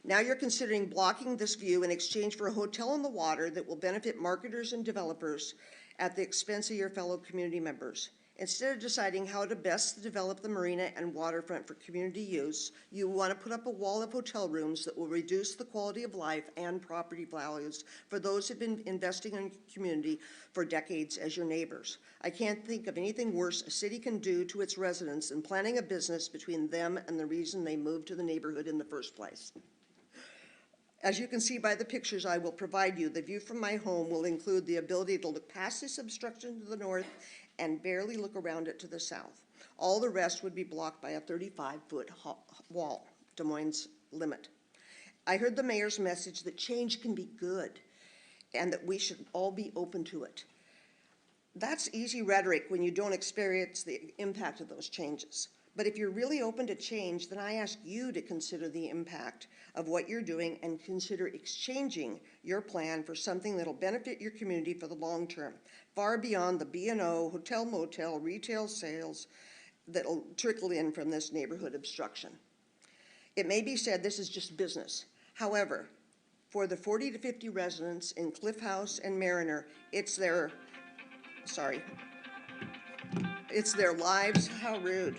Now you're considering blocking this view in exchange for a hotel on the water that will benefit marketers and developers at the expense of your fellow community members. Instead of deciding how to best develop the marina and waterfront for community use, you want to put up a wall of hotel rooms that will reduce the quality of life and property values for those who've been investing in community for decades as your neighbors. I can't think of anything worse a city can do to its residents than planning a business between them and the reason they moved to the neighborhood in the first place. As you can see by the pictures I will provide you, the view from my home will include the ability to look past this obstruction to the north and barely look around it to the south. All the rest would be blocked by a 35-foot wall, Des Moines' limit. I heard the mayor's message that change can be good and that we should all be open to it. That's easy rhetoric when you don't experience the impact of those changes. But if you're really open to change, then I ask you to consider the impact of what you're doing and consider exchanging your plan for something that'll benefit your community for the long term, far beyond the B&O, hotel, motel, retail sales that'll trickle in from this neighborhood obstruction. It may be said this is just business. However, for the 40 to 50 residents in Cliff House and Mariner, it's their lives, how rude.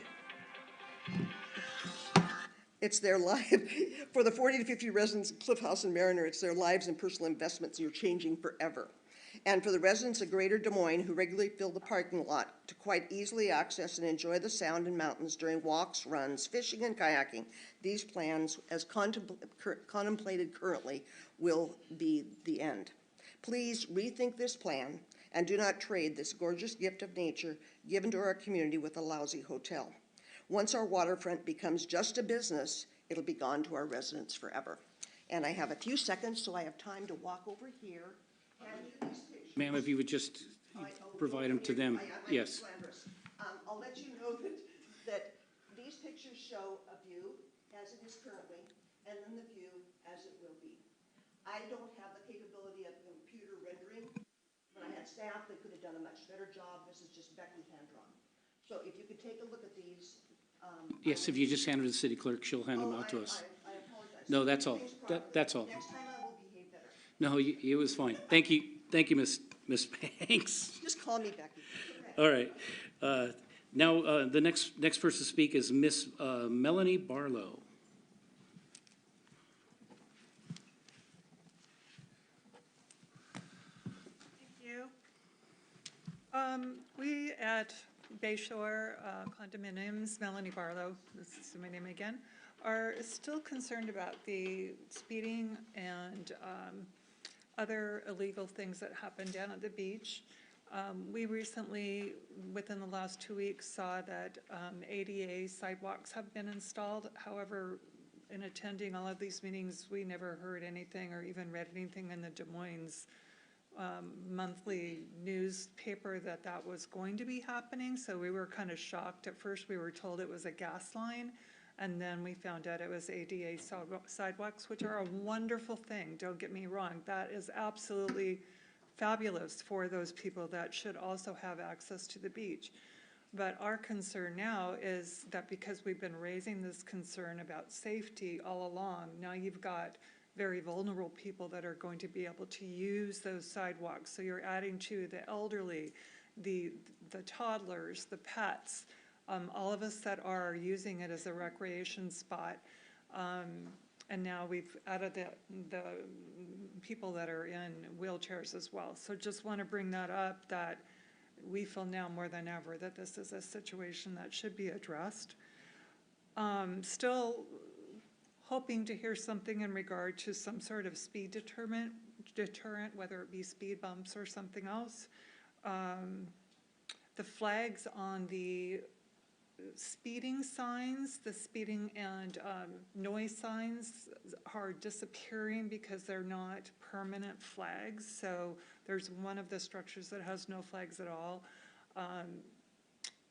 It's their life. For the 40 to 50 residents of Cliff House and Mariner, it's their lives and personal investments you're changing forever. And for the residents of Greater Des Moines who regularly fill the parking lot to quite easily access and enjoy the sound and mountains during walks, runs, fishing, and kayaking, these plans, as contemplated currently, will be the end. Please rethink this plan and do not trade this gorgeous gift of nature given to our community with a lousy hotel. Once our waterfront becomes just a business, it'll be gone to our residents forever. And I have a few seconds, so I have time to walk over here. Ma'am, if you would just provide them to them. Yes. I'll let you know that these pictures show a view as it is currently, and then the view as it will be. I don't have the capability of computer rendering. When I had staff, they could have done a much better job. This is just Becky hand-drawn. So if you could take a look at these. Yes, if you just hand it to the city clerk, she'll hand them out to us. I apologize. No, that's all. That's all. Next time I will behave better. No, it was fine. Thank you, Miss Banks. Just call me Becky. All right. Now, the next person to speak is Miss Melanie Barlow. Thank you. We at Bayshore Condominiums, Melanie Barlow, this is my name again, are still concerned about the speeding and other illegal things that happen down at the beach. We recently, within the last 2 weeks, saw that ADA sidewalks have been installed. However, in attending all of these meetings, we never heard anything or even read anything in the Des Moines monthly newspaper that was going to be happening. So we were kind of shocked. At first we were told it was a gas line, and then we found out it was ADA sidewalks, which are a wonderful thing. Don't get me wrong. That is absolutely fabulous for those people that should also have access to the beach. But our concern now is that because we've been raising this concern about safety all along, now you've got very vulnerable people that are going to be able to use those sidewalks. So you're adding to the elderly, the toddlers, the pets, all of us that are using it as a recreation spot. And now we've added the people that are in wheelchairs as well. So just want to bring that up, that we feel now more than ever that this is a situation that should be addressed. Still hoping to hear something in regard to some sort of speed deterrent, whether it be speed bumps or something else. The flags on the speeding signs, the speeding and noise signs are disappearing because they're not permanent flags. So there's one of the structures that has no flags at all.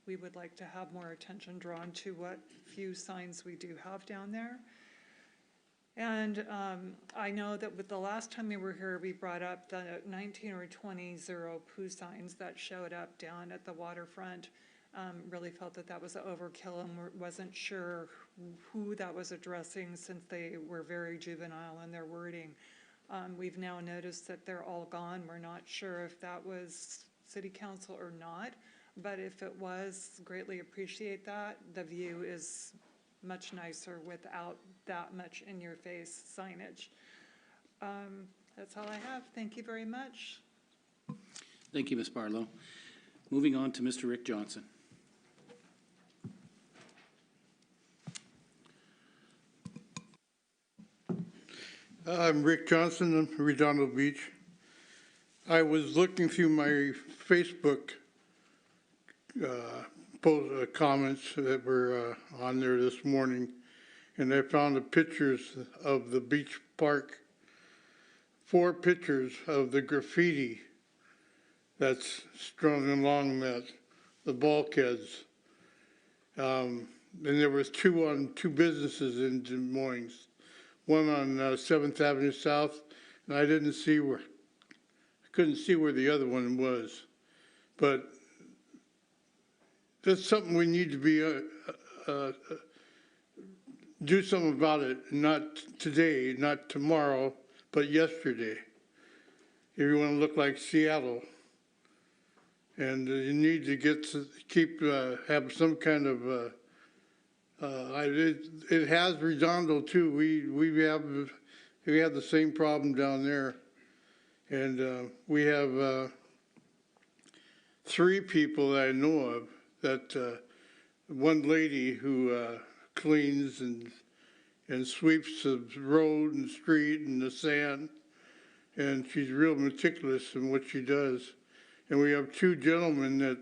We would like to have more attention drawn to what few signs we do have down there. And I know that with the last time we were here, we brought up the 19 or 20 zero poo signs that showed up down at the waterfront. really felt that that was overkill and wasn't sure who that was addressing since they were very juvenile in their wording. We've now noticed that they're all gone. We're not sure if that was city council or not, but if it was, greatly appreciate that. The view is much nicer without that much in-your-face signage. That's all I have. Thank you very much. Thank you, Ms. Barlow. Moving on to Mr. Rick Johnson. I'm Rick Johnson, I'm Redondo Beach. I was looking through my Facebook comments that were on there this morning, and I found the pictures of the beach park, 4 pictures of the graffiti that's strung along the bulkheads. And there was 2 businesses in Des Moines. One on 7th Avenue South, and I couldn't see where the other one was. But that's something we need to be, do something about it, not today, not tomorrow, but yesterday. If you want to look like Seattle. And you need to have some kind of, it has Redondo too. We have the same problem down there, and we have 3 people that I know of. That one lady who cleans and sweeps the road and street and the sand, and she's real meticulous in what she does. And we have 2 gentlemen that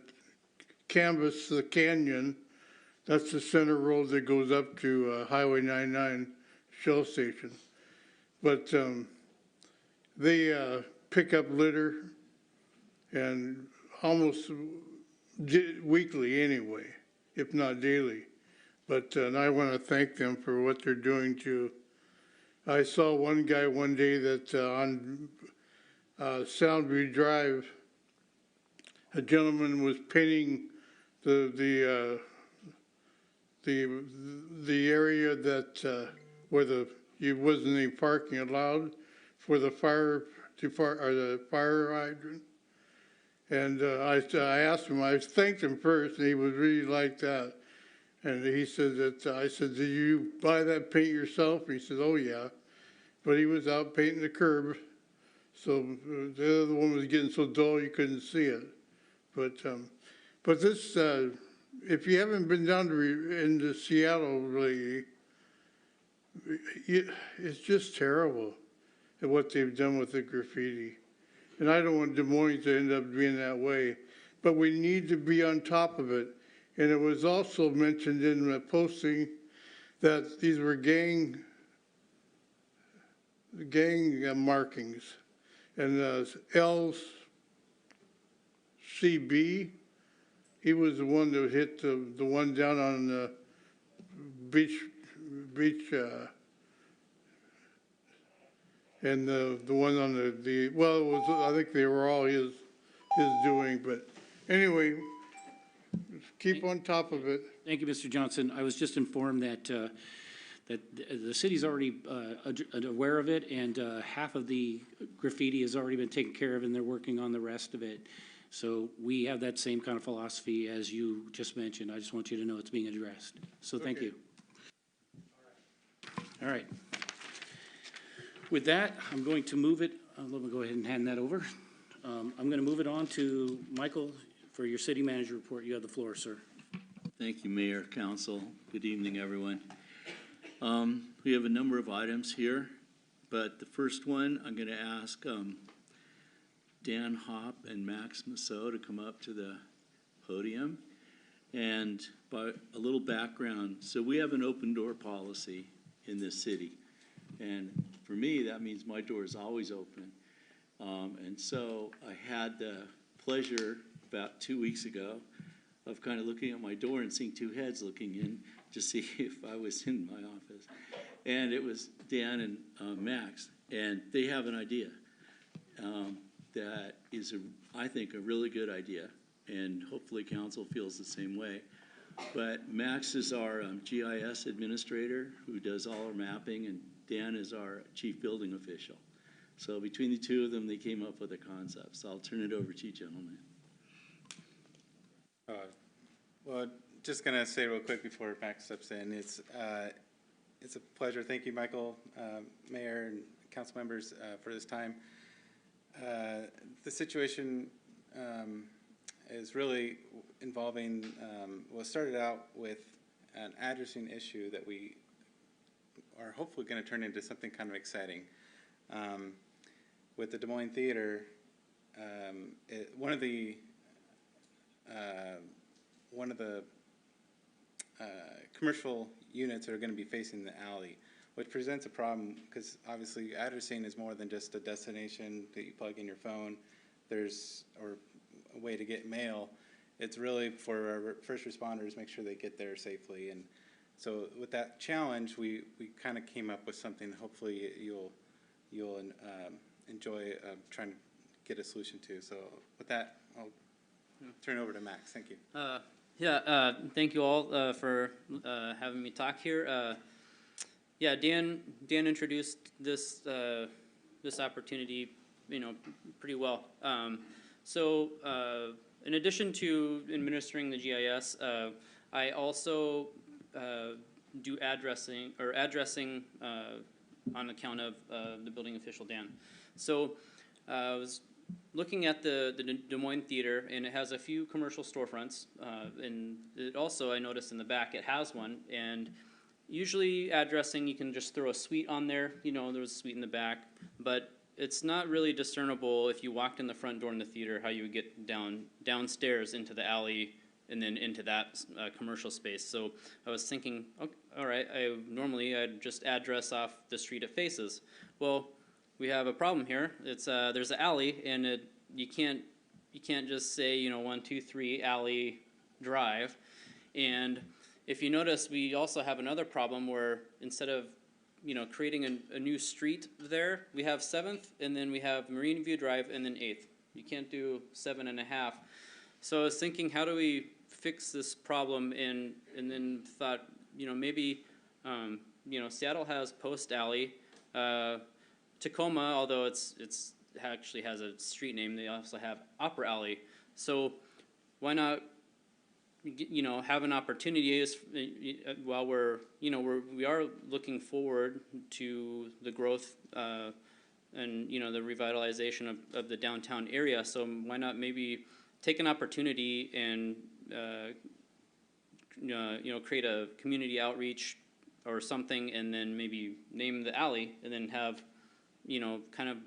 canvass the canyon. That's the center road that goes up to Highway 99 Shell Station. But they pick up litter, and almost weekly anyway, if not daily. But and I want to thank them for what they're doing too. I saw one guy one day that on Soundview Drive, a gentleman was painting the area that where it wasn't any parking allowed for the fire hydrant, and I asked him. I thanked him first, and he was really like that. And he said that I said, "Did you buy that paint yourself?" And he said, "Oh yeah," but he was out painting the curb, so the other one was getting so dull you couldn't see it. But this. If you haven't been down into Seattle lately, it's just terrible at what they've done with the graffiti. And I don't want Des Moines to end up being that way, but we need to be on top of it. And it was also mentioned in the posting that these were gang markings. And LCB, he was the one that hit the one down on the beach, and the one on well, it was, I think they were all his doing, but anyway, keep on top of it. Thank you, Mr. Johnson. I was just informed that that the city's already aware of it, and half of the graffiti has already been taken care of, and they're working on the rest of it. So we have that same kind of philosophy as you just mentioned. I just want you to know it's being addressed. So thank you. All right. With that, I'm going to move it. Let me go ahead and hand that over. I'm going to move it on to Michael for your city manager report. You have the floor, sir. Thank you, Mayor, Council. Good evening, everyone. We have a number of items here, but the first one, I'm going to ask Dan Hopp and Max Massot to come up to the podium. And by a little background, so we have an open door policy in this city. And for me, that means my door is always open. And so I had the pleasure about 2 weeks ago of kind of looking at my door and seeing 2 heads looking in to see if I was in my office. And it was Dan and Max, and they have an idea that is, I think, a really good idea. and hopefully council feels the same way. But Max is our GIS administrator who does all our mapping, and Dan is our chief building official. So between the two of them, they came up with a concept. So I'll turn it over to you, gentlemen. Well, just gonna say real quick before Max steps in, it's a pleasure. Thank you, Michael, Mayor, and council members for this time. The situation is really involving, well, it started out with an addressing issue that we are hopefully going to turn into something kind of exciting. With the Des Moines Theater, one of the commercial units that are going to be facing the alley, which presents a problem because obviously addressing is more than just a destination that you plug in your phone. There's or a way to get mail. It's really for our first responders, make sure they get there safely. And so with that challenge, we kind of came up with something hopefully you'll enjoy trying to get a solution to. So with that, I'll turn it over to Max. Thank you. Thank you all for having me talk here. Dan introduced this this opportunity, pretty well. In addition to administering the GIS, I also do addressing on account of the building official, Dan. So I was looking at the Des Moines Theater, and it has a few commercial storefronts, and it also, I noticed in the back, it has one, and usually addressing, you can just throw a suite on there, there's a suite in the back, but it's not really discernible if you walked in the front door in the theater how you would get downstairs into the alley and then into that commercial space. So I was thinking, okay, all right, I'd just address off the street it faces. Well, we have a problem here. It's there's an alley, and you can't just say 1, 2, 3 alley drive. And if you notice, we also have another problem where instead of creating a new street there, we have 7th, and then we have Marine View Drive, and then 8th. You can't do 7.5. So I was thinking, how do we fix this problem? And then thought, maybe, Seattle has Post Alley. Tacoma, although it's actually has a street name, they also have Opera Alley. So why not, have an opportunity while we are looking forward to the growth and the revitalization of the downtown area. So why not maybe take an opportunity and create a community outreach or something, and then maybe name the alley, and then have kind of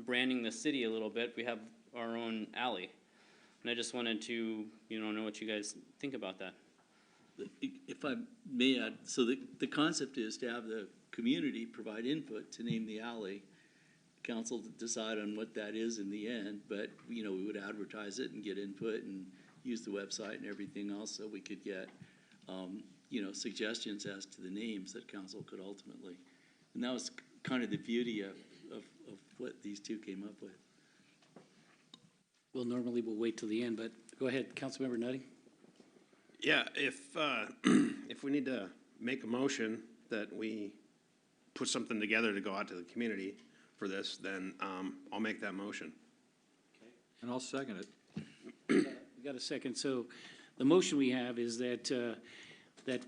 branding the city a little bit. We have our own alley. And I just wanted to, know what you guys think about that. If I may add, so the concept is to have the community provide input to name the alley. Council to decide on what that is in the end, but we would advertise it and get input and use the website and everything else, so we could get suggestions as to the names that council could ultimately. And that was kind of the beauty of what these two came up with. Well, normally we'll wait till the end, but go ahead, Councilmember Nutting. Yeah, if we need to make a motion that we put something together to go out to the community for this, then I'll make that motion. And I'll second it. We got a second. So the motion we have is that that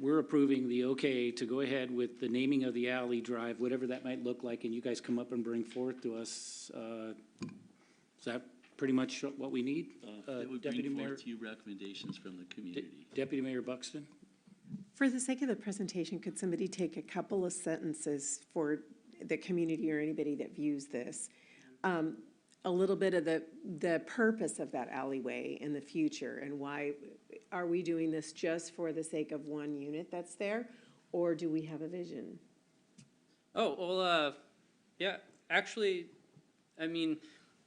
we're approving the okay to go ahead with the naming of the alley drive, whatever that might look like, and you guys come up and bring forth to us. Is that pretty much what we need? It would Deputy bring Mayor, forth few recommendations from the community. Deputy Mayor Buxton? For the sake of the presentation, could somebody take a couple of sentences for the community or anybody that views this? A little bit of the purpose of that alleyway in the future, and why are we doing this just for the sake of one unit that's there, or do we have a vision? Oh, well, yeah, actually, I mean,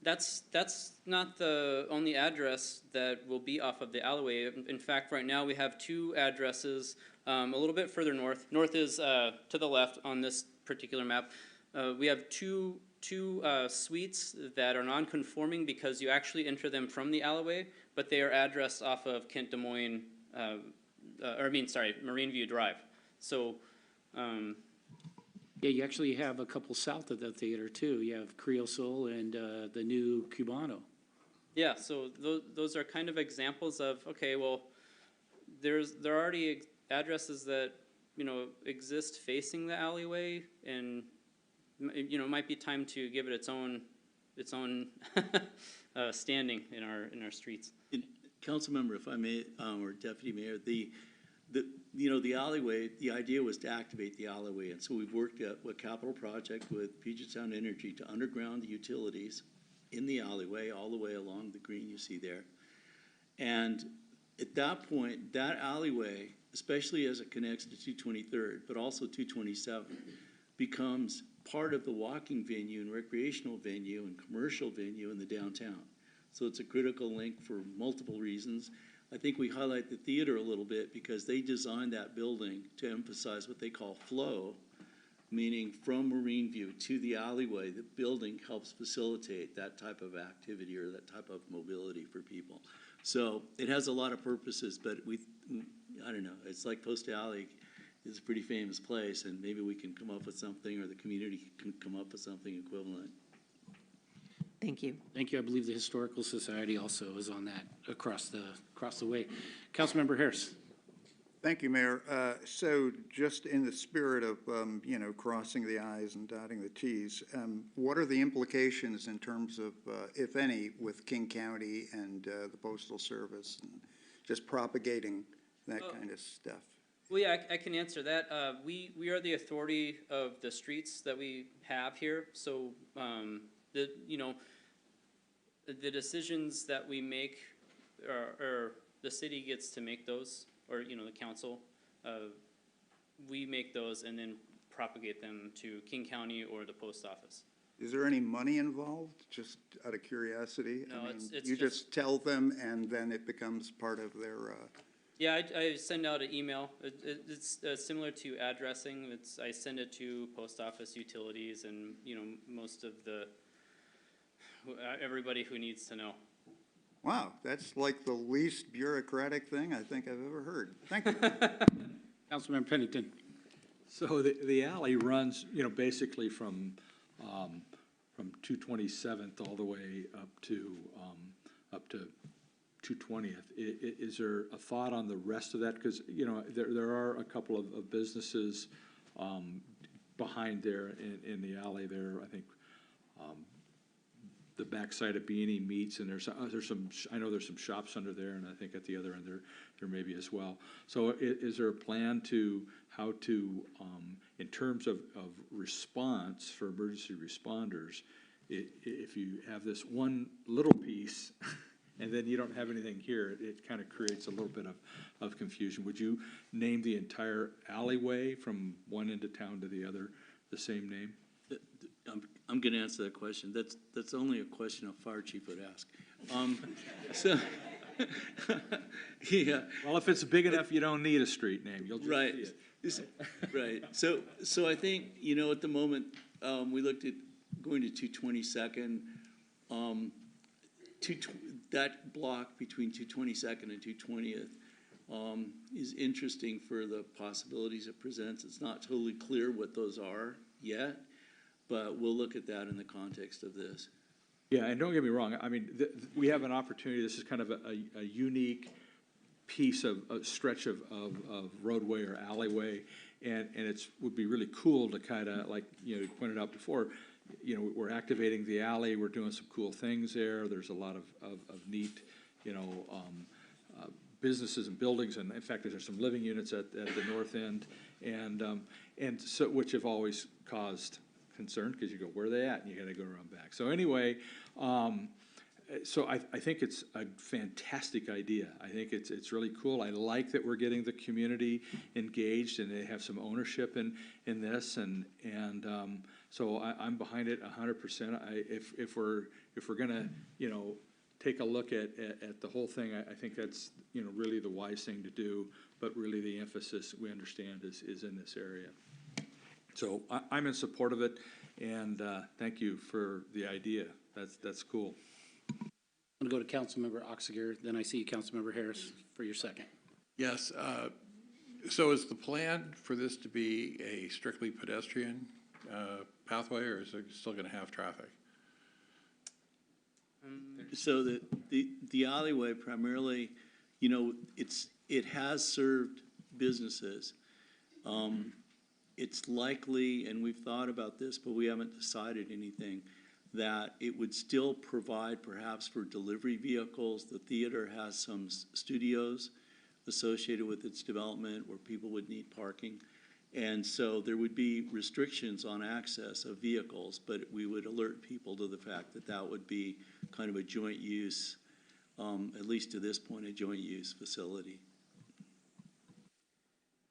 that's not the only address that will be off of the alleyway. In fact, right now we have 2 addresses a little bit further north. North is to the left on this particular map. We have two two suites that are non-conforming because you actually enter them from the alleyway, but they are addressed off of Kent Des Moines, Marine View Drive. So, Yeah, you actually have a couple south of the theater too. You have Creosoul and the new Cubano. yeah, so those are kind of examples of, okay, well, there are already addresses that, you know, exist facing the alleyway, and, you know, it might be time to give it its own standing in our streets. Councilmember, if I may, or Deputy Mayor, the alleyway, the idea was to activate the alleyway, and so we've worked at a capital project with Puget Sound Energy to underground the utilities in the alleyway, all the way along the green you see there. And at that point, that alleyway, especially as it connects to 223rd, but also 227, becomes part of the walking venue and recreational venue and commercial venue in the downtown. So it's a critical link for multiple reasons. I think we highlight the theater a little bit because they designed that building to emphasize what they call flow, meaning from Marine View to the alleyway, the building helps facilitate that type of activity or that type of mobility for people. So it has a lot of purposes, but I don't know, it's like Post Alley is a pretty famous place, and maybe we can come up with something, or the community can come up with something equivalent. Thank you. Thank you. I believe the Historical Society also is on that across the way. Councilmember Harris. Thank you, Mayor. So just in the spirit of, crossing the i's and dotting the t's, what are the implications in terms of, if any, with King County and the Postal Service, and just propagating that kind of stuff? Well, yeah, I can answer that. We are the authority of the streets that we have here, so, the decisions that we make, or the city gets to make those, or, the council, we make those and then propagate them to King County or the post office. Is there any money involved, just out of curiosity? No, it's you just tell them and then it becomes part of their, Yeah, I send out an email. It's similar to addressing. I send it to post office, utilities, and, most of everybody who needs to know. wow, that's like the least bureaucratic thing I think I've ever heard. Thank you. Councilmember Pennington. So the alley runs, basically from 227th all the way up to 220th. Is there a thought on the rest of that? Because, there are a couple of businesses behind there in the alley there. I think the backside of Beanie Meats, and there's some, I know there's some shops under there, and I think at the other end there may be as well. So is there a plan to how to, in terms of response for emergency responders, if you have this one little piece and then you don't have anything here, it kind of creates a little bit of confusion. Would you name the entire alleyway from one end of town to the other the same name? I'm going to answer that question. That's only a question a fire chief would ask. Yeah. Well, if it's big enough, you don't need a street name. You'll just Right. see it. Right. So I think, at the moment, we looked at going to 222nd. That block between 222nd and 220th is interesting for the possibilities it presents. It's not totally clear what those are yet, but we'll look at that in the context of this. Yeah, and don't get me wrong, I mean, we have an opportunity, this is kind of a unique piece of, a stretch of roadway or alleyway, and would be really cool to kind of, like, you pointed out before, we're activating the alley, we're doing some cool things there, there's a lot of neat, businesses and buildings, and in fact, there's some living units at the north end, and so, which have always caused concern, because you go, where are they at? And you gotta go around back. So anyway, so I think it's a fantastic idea. I think it's really cool. I like that we're getting the community engaged and they have some ownership in this, and so I'm behind it 100%. If we're gonna take a look at the whole thing, I think that's really the wise thing to do. But really, the emphasis we understand is in this area. So I'm in support of it, and thank you for the idea. That's cool. I'm going to go to Councilmember Oxiger, then I see you, Councilmember Harris, for your second. Yes, so is the plan for this to be a strictly pedestrian pathway, or is it still gonna have traffic? So the alleyway primarily, you know, it has served businesses. It's likely, and we've thought about this, but we haven't decided anything, that it would still provide perhaps for delivery vehicles. The theater has some studios associated with its development where people would need parking. And so there would be restrictions on access of vehicles, but we would alert people to the fact that that would be kind of a joint use, at least to this point, a joint use facility.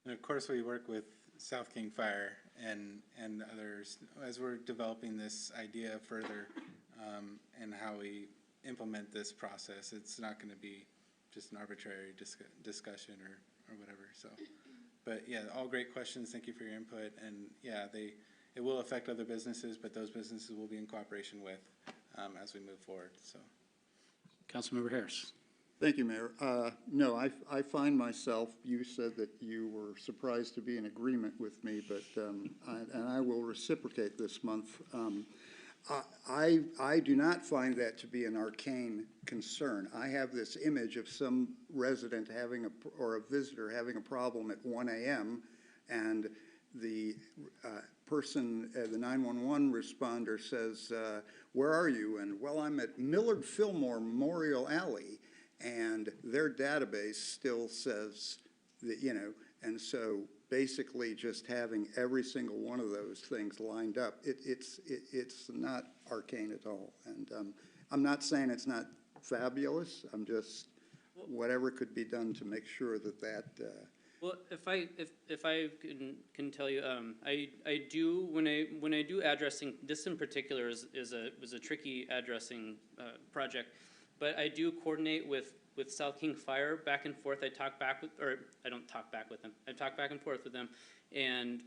And of course, we work with South King Fire and others as we're developing this idea further, and how we implement this process. It's not gonna be just an arbitrary discussion or whatever, so. But yeah, all great questions, thank you for your input, and yeah, it will affect other businesses, but those businesses will be in cooperation with, as we move forward, so. Councilmember Harris. Thank you, Mayor. No, I find myself, you said that you were surprised to be in agreement with me, but, and I will reciprocate this month. I do not find that to be an arcane concern. I have this image of some resident having or a visitor having a problem at 1 a.m. and the person, the 911 responder says, where are you? And well, I'm at Millard Fillmore Memorial Alley. And their database still says that, you know, and so basically just having every single one of those things lined up, it's not arcane at all. And I'm not saying it's not fabulous. I'm just, whatever could be done to make sure that Well, if I can tell you, I do when I do addressing, this in particular was a tricky addressing project, but I do coordinate with South King Fire back and forth. I talk back with, or I don't talk back with them. I talk back and forth with them, and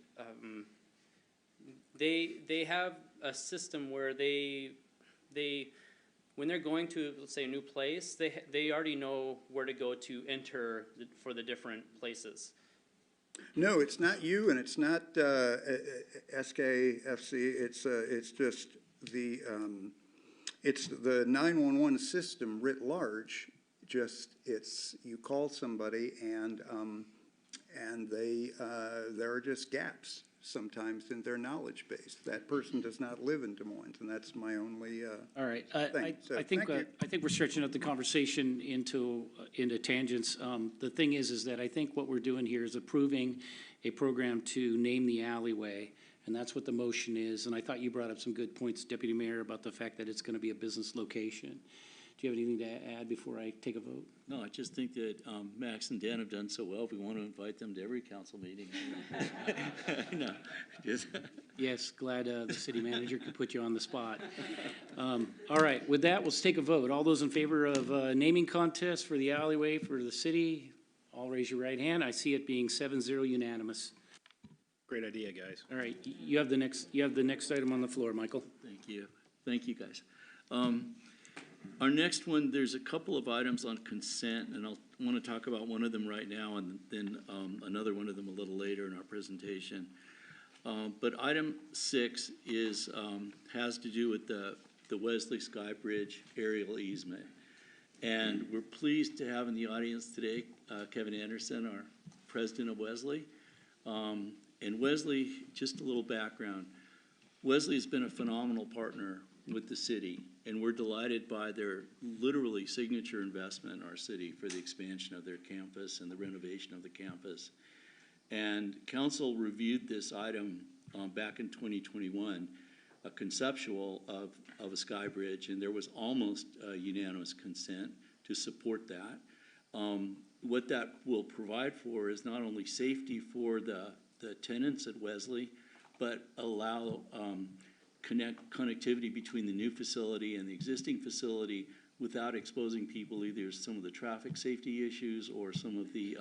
they have a system where they when they're going to, let's say, a new place, they already know where to go to enter for the different places. No, it's not you, and it's not SKFC. It's just the it's the 911 system writ large. Just you call somebody and there are just gaps sometimes in their knowledge base. That person does not live in Des Moines, and that's my only All right, thing. So, I think thank you. I think we're stretching out the conversation into tangents. The thing is that I think what we're doing here is approving a program to name the alleyway, and that's what the motion is. And I thought you brought up some good points, Deputy Mayor, about the fact that it's going to be a business location. Do you have anything to add before I take a vote? No, I just think that Max and Dan have done so well, we want to invite them to every council meeting. No, just. Yes, glad the city manager could put you on the spot. All right, with that, let's take a vote. All those in favor of naming contest for the alleyway for the city, all raise your right hand. I see it being 7-0 unanimous. Great idea, guys. All right, you have the next item on the floor, Michael. Thank you, guys. Our next one, there's a couple of items on consent, and I'll want to talk about one of them right now and then another one of them a little later in our presentation. But item 6 is has to do with the Wesley Sky Bridge aerial easement. And we're pleased to have in the audience today Kevin Anderson, our president of Wesley. And Wesley, just a little background. Wesley's been a phenomenal partner with the city, and we're delighted by their literally signature investment in our city for the expansion of their campus and the renovation of the campus. And council reviewed this item back in 2021, a conceptual of a sky bridge, and there was almost unanimous consent to support that. What that will provide for is not only safety for the tenants at Wesley, but allow connectivity between the new facility and the existing facility without exposing people either to some of the traffic safety issues or some of the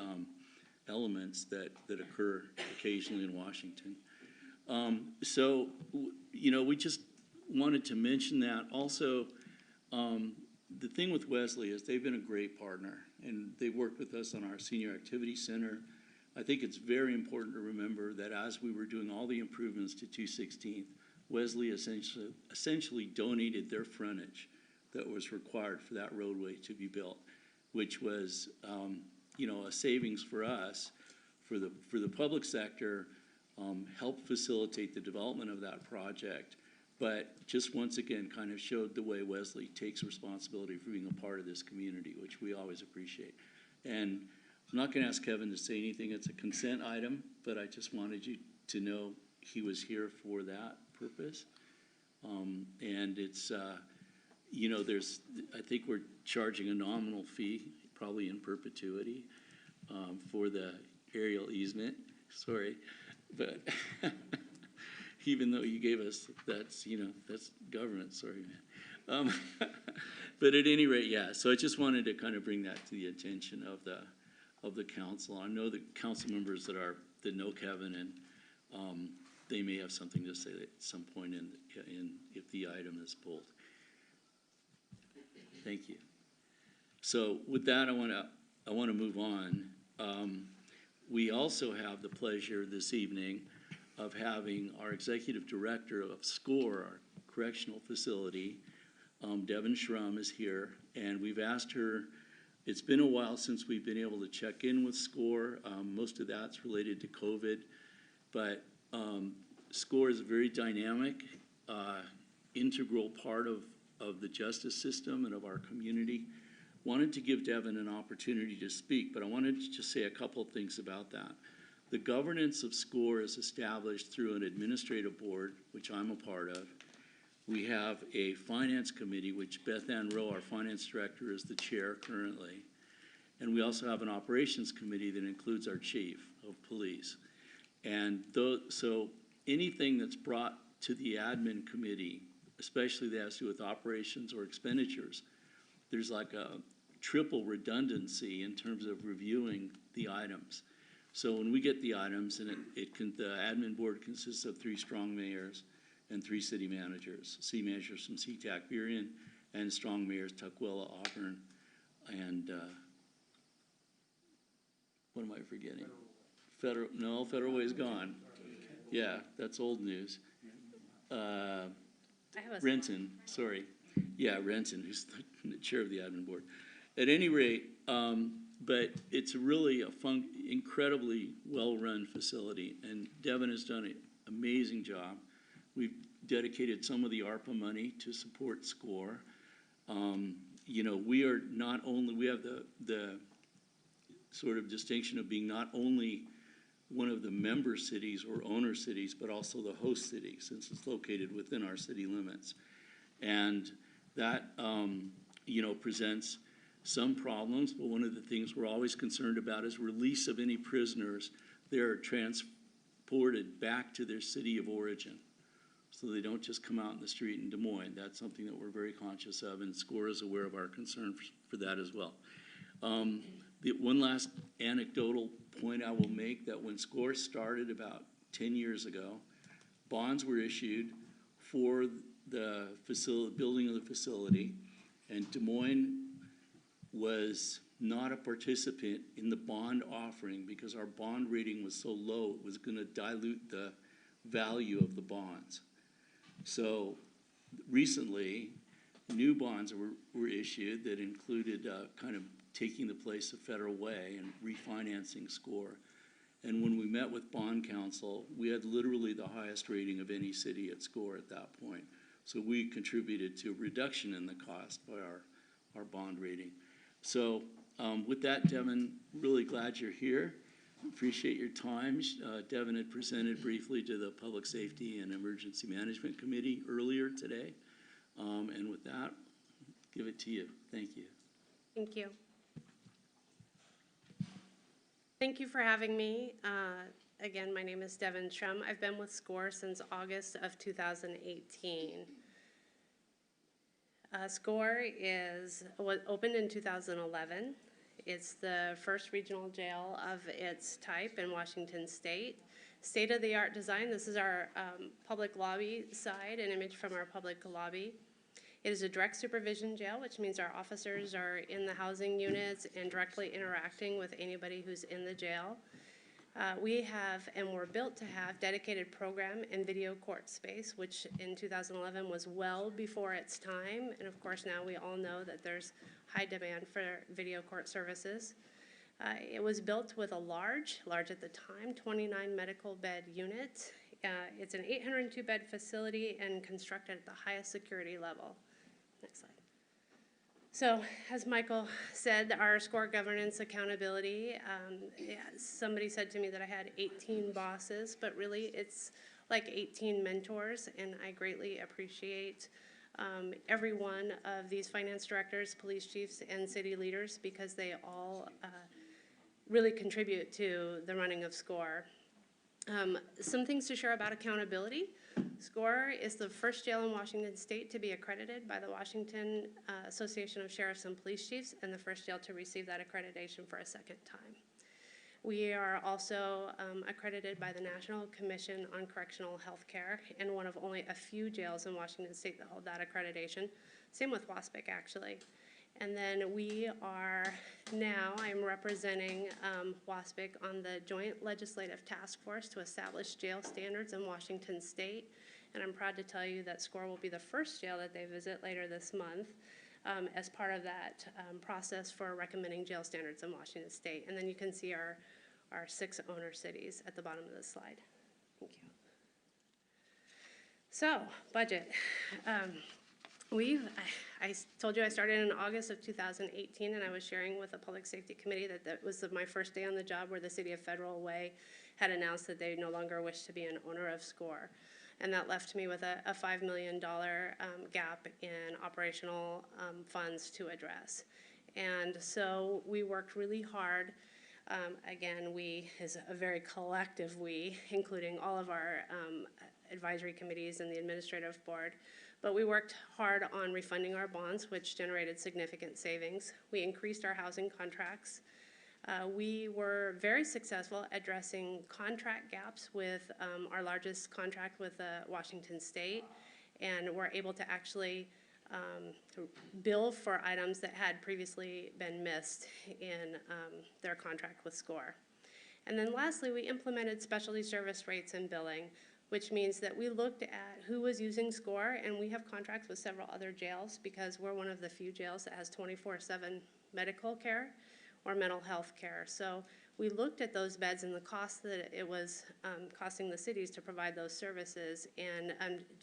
elements that occur occasionally in Washington. We just wanted to mention that. Also, the thing with Wesley is they've been a great partner, and they've worked with us on our senior activity center. I think it's very important to remember that as we were doing all the improvements to 216th, Wesley essentially donated their frontage that was required for that roadway to be built, which was, a savings for us, for the public sector, helped facilitate the development of that project, but just once again kind of showed the way Wesley takes responsibility for being a part of this community, which we always appreciate. And I'm not going to ask Kevin to say anything. It's a consent item, but I just wanted you to know he was here for that purpose. And it's, I think we're charging a nominal fee, probably in perpetuity, for the aerial easement. Sorry, but even though you gave us, that's government, sorry, man. But at any rate, yeah, so I just wanted to kind of bring that to the attention of the council. I know the council members that know Kevin, and they may have something to say at some point in if the item is pulled. Thank you. So with that, I want to move on. We also have the pleasure this evening of having our executive director of SCORE, our correctional facility, Devin Schrum, is here, and we've asked her. It's been a while since we've been able to check in with SCORE. Most of that's related to COVID, but SCORE is a very dynamic, integral part of the justice system and of our community. Wanted to give Devin an opportunity to speak, but I wanted to just say a couple of things about that. The governance of SCORE is established through an administrative board, which I'm a part of. We have a finance committee, which Beth Ann Rowe, our finance director, is the chair currently. And we also have an operations committee that includes our chief of police. And so anything that's brought to the admin committee, especially that has to do with operations or expenditures, there's like a triple redundancy in terms of reviewing the items. So when we get the items, and the admin board consists of 3 strong mayors and 3 city managers. City managers from SeaTac, Burien, and strong mayors Tukwila, Auburn, and what am I forgetting? Federal Way is gone. Yeah, that's old news. Renton, sorry. Yeah, Renton, who's the chair of the admin board. At any rate, but it's really incredibly well-run facility, and Devin has done an amazing job. We've dedicated some of the ARPA money to support SCORE. We are not only, we have the sort of distinction of being not only one of the member cities or owner cities, but also the host city, since it's located within our city limits. And that, presents some problems, but one of the things we're always concerned about is release of any prisoners. They're transported back to their city of origin, so they don't just come out in the street in Des Moines. That's something that we're very conscious of, and SCORE is aware of our concern for that as well. The one last anecdotal point I will make, that when SCORE started about 10 years ago, bonds were issued for the building of the facility, and Des Moines was not a participant in the bond offering because our bond rating was so low, it was going to dilute the value of the bonds. So recently, new bonds were issued that included kind of taking the place of Federal Way and refinancing SCORE. And when we met with bond counsel, we had literally the highest rating of any city at SCORE at that point. So we contributed to a reduction in the cost by our bond rating. So with that, Devin, really glad you're here. Appreciate your time. Devin had presented briefly to the Public Safety and Emergency Management Committee earlier today. And with that, give it to you. Thank you. Thank you. Thank you for having me. Again, my name is Devin Schrum. I've been with SCORE since August of 2018. SCORE was opened in 2011. It's the first regional jail of its type in Washington State. state-of-the-art design. This is our public lobby side, an image from our public lobby. It is a direct supervision jail, which means our officers are in the housing units and directly interacting with anybody who's in the jail. We have, and we're built to have, dedicated program and video court space, which in 2011 was well before its time. And of course, now we all know that there's high demand for video court services. It was built with a large at the time, 29 medical bed unit. It's an 802 bed facility and constructed at the highest security level. Next slide. So, as Michael said, our SCORE governance accountability, somebody said to me that I had 18 bosses, but really it's like 18 mentors, and I greatly appreciate every one of these finance directors, police chiefs, and city leaders, because they all really contribute to the running of SCORE. Some things to share about accountability. SCORE is the first jail in Washington State to be accredited by the Washington Association of Sheriffs and Police Chiefs, and the first jail to receive that accreditation for a second time. We are also accredited by the National Commission on Correctional Health Care, and one of only a few jails in Washington State that hold that accreditation. Same with WASPIC, actually. And then we are now, I'm representing WASPIC on the Joint Legislative Task Force to establish jail standards in Washington State. And I'm proud to tell you that SCORE will be the first jail that they visit later this month as part of that process for recommending jail standards in Washington State. And then you can see our 6 owner cities at the bottom of the slide. Thank you. So, budget. I told you I started in August of 2018, and I was sharing with the Public Safety Committee that was my first day on the job, where the City of Federal Way had announced that they no longer wish to be an owner of SCORE. And that left me with a $5 million gap in operational funds to address. And so we worked really hard. Again, we is a very collective we, including all of our advisory committees and the administrative board. But we worked hard on refunding our bonds, which generated significant savings. We increased our housing contracts. We were very successful addressing contract gaps with our largest contract with Washington State, and were able to actually bill for items that had previously been missed in their contract with SCORE. And then lastly, we implemented specialty service rates and billing, which means that we looked at who was using SCORE, and we have contracts with several other jails because we're one of the few jails that has 24/7 medical care or mental health care. So we looked at those beds and the cost that it was costing the cities to provide those services, and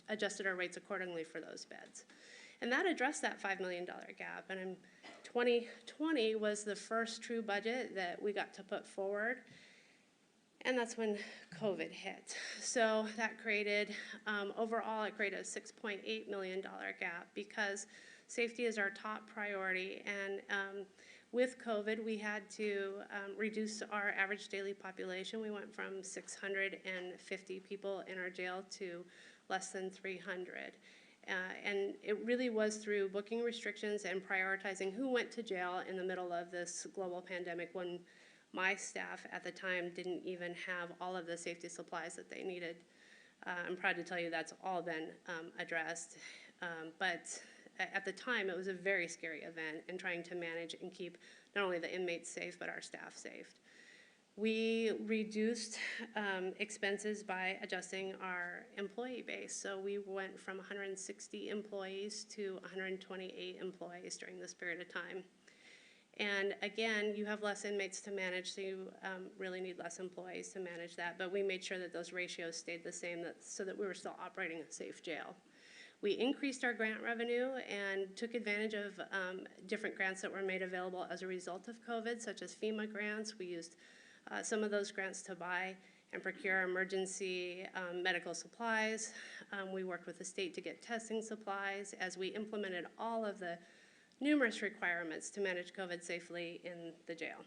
adjusted our rates accordingly for those beds. And that addressed that $5 million gap. And in 2020 was the first true budget that we got to put forward. And that's when COVID hit. So that created, overall, it created a $6.8 million gap, because safety is our top priority. And with COVID, we had to reduce our average daily population. We went from 650 people in our jail to less than 300. And it really was through booking restrictions and prioritizing who went to jail in the middle of this global pandemic, when my staff at the time didn't even have all of the safety supplies that they needed. I'm proud to tell you that's all been addressed. But at the time, it was a very scary event, and trying to manage and keep not only the inmates safe, but our staff safe. We reduced expenses by adjusting our employee base. So we went from 160 employees to 128 employees during this period of time. And again, you have less inmates to manage, so you really need less employees to manage that. But we made sure that those ratios stayed the same, so that we were still operating a safe jail. We increased our grant revenue and took advantage of different grants that were made available as a result of COVID, such as FEMA grants. We used some of those grants to buy and procure emergency medical supplies. We worked with the state to get testing supplies as we implemented all of the numerous requirements to manage COVID safely in the jail.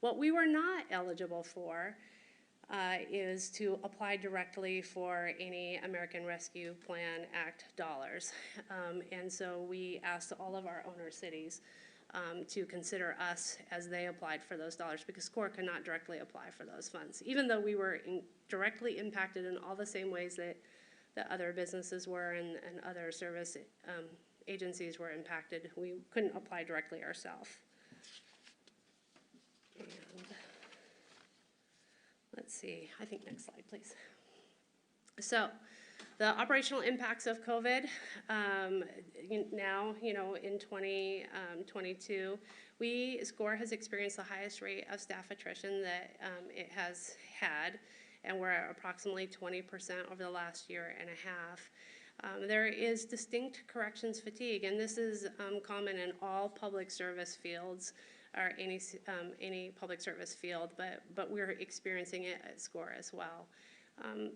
What we were not eligible for is to apply directly for any American Rescue Plan Act dollars. And so we asked all of our owner cities to consider us as they applied for those dollars, because SCORE could not directly apply for those funds. Even though we were directly impacted in all the same ways that other businesses were and other service agencies were impacted, we couldn't apply directly ourselves. And let's see, I think next slide, please. So, the operational impacts of COVID, now, in 2022, SCORE has experienced the highest rate of staff attrition that it has had, and we're at approximately 20% over the last year and a half. There is distinct corrections fatigue, and this is common in all public service fields, or any public service field, but we're experiencing it at SCORE as well.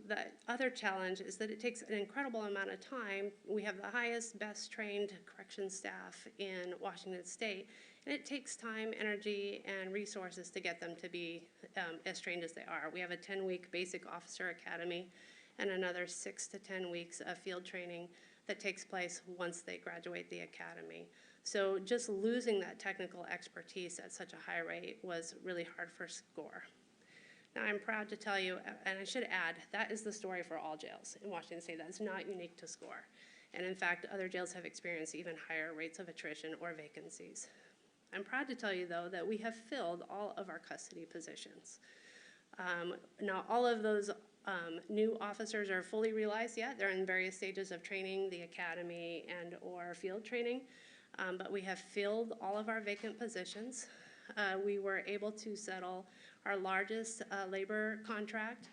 The other challenge is that it takes an incredible amount of time. We have the highest, best trained corrections staff in Washington State, and it takes time, energy, and resources to get them to be as trained as they are. We have a 10-week basic officer academy and another 6 to 10 weeks of field training that takes place once they graduate the academy. So just losing that technical expertise at such a high rate was really hard for SCORE. Now, I'm proud to tell you, and I should add, that is the story for all jails in Washington State. That's not unique to SCORE. And in fact, other jails have experienced even higher rates of attrition or vacancies. I'm proud to tell you, though, that we have filled all of our custody positions. Not all of those new officers are fully realized yet. They're in various stages of training, the academy and or field training. But we have filled all of our vacant positions. We were able to settle our largest labor contract,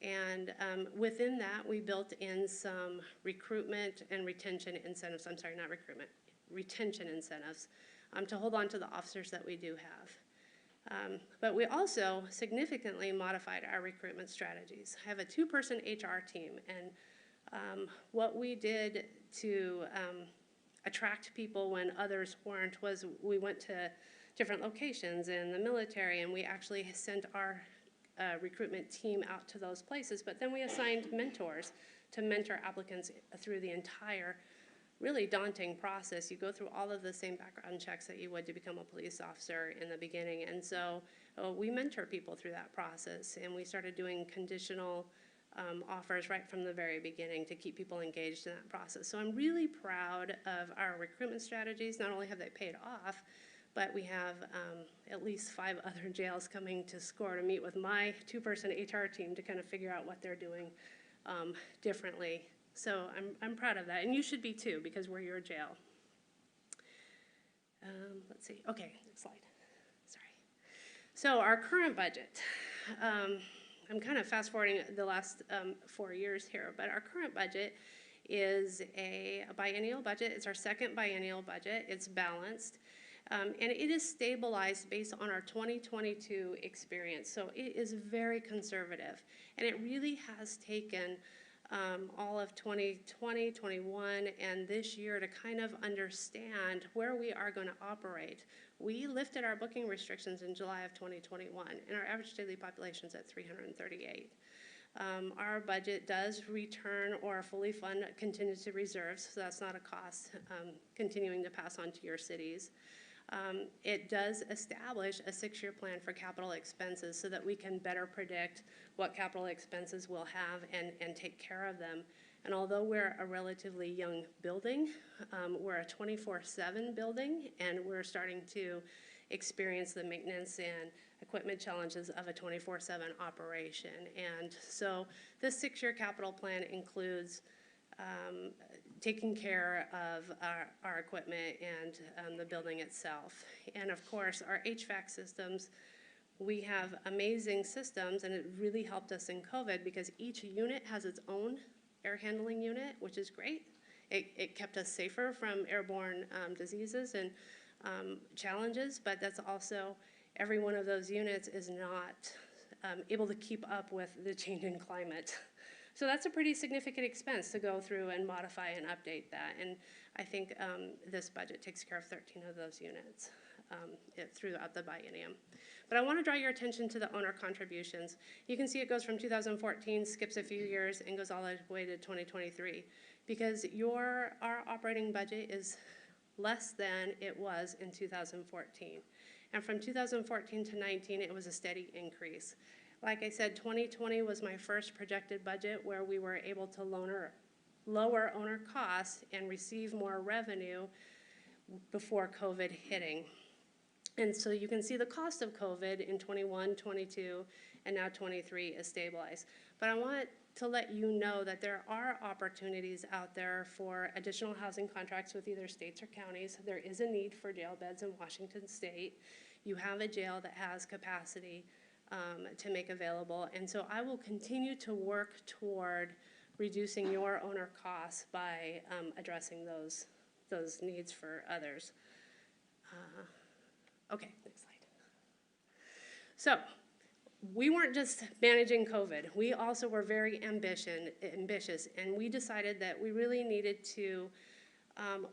and within that, we built in some recruitment and retention incentives. I'm sorry, not recruitment, retention incentives to hold on to the officers that we do have. But we also significantly modified our recruitment strategies. I have a 2-person HR team, and what we did to attract people when others weren't was we went to different locations in the military, and we actually sent our recruitment team out to those places, but then we assigned mentors to mentor applicants through the entire really daunting process. You go through all of the same background checks that you would to become a police officer in the beginning, and so we mentor people through that process, and we started doing conditional offers right from the very beginning to keep people engaged in that process. So I'm really proud of our recruitment strategies. Not only have they paid off, but we have at least 5 other jails coming to SCORE to meet with my 2-person HR team to kind of figure out what they're doing differently. So I'm proud of that, and you should be too, because we're your jail. Let's see, okay, next slide, sorry. So our current budget, I'm kind of fast forwarding the last 4 years here, but our current budget is a biennial budget. It's our second biennial budget. It's balanced. And it is stabilized based on our 2022 experience. So it is very conservative. And it really has taken all of 2020, 21, and this year to kind of understand where we are going to operate. We lifted our booking restrictions in July of 2021, and our average daily population is at 338. Our budget does return or fully fund contingency reserves, so that's not a cost continuing to pass on to your cities. It does establish a 6-year plan for capital expenses so that we can better predict what capital expenses we'll have and take care of them. And although we're a relatively young building, we're a 24/7 building, and we're starting to experience the maintenance and equipment challenges of a 24/7 operation. And so this 6-year capital plan includes taking care of our equipment and the building itself. And of course, our HVAC systems, we have amazing systems, and it really helped us in COVID because each unit has its own air handling unit, which is great. It kept us safer from airborne diseases and challenges, but that's also, every one of those units is not able to keep up with the changing climate. So that's a pretty significant expense to go through and modify and update that. And I think this budget takes care of 13 of those units throughout the biennium. But I want to draw your attention to the owner contributions. You can see it goes from 2014, skips a few years, and goes all the way to 2023. Because our operating budget is less than it was in 2014. And from 2014 to 19, it was a steady increase. Like I said, 2020 was my first projected budget where we were able to lower owner costs and receive more revenue before COVID hitting. And so you can see the cost of COVID in 21, 22, and now 23 is stabilized. But I want to let you know that there are opportunities out there for additional housing contracts with either states or counties. There is a need for jail beds in Washington State. You have a jail that has capacity to make available. And so I will continue to work toward reducing your owner costs by addressing those needs for others. Okay, next slide. So we weren't just managing COVID. We also were very ambitious, and we decided that we really needed to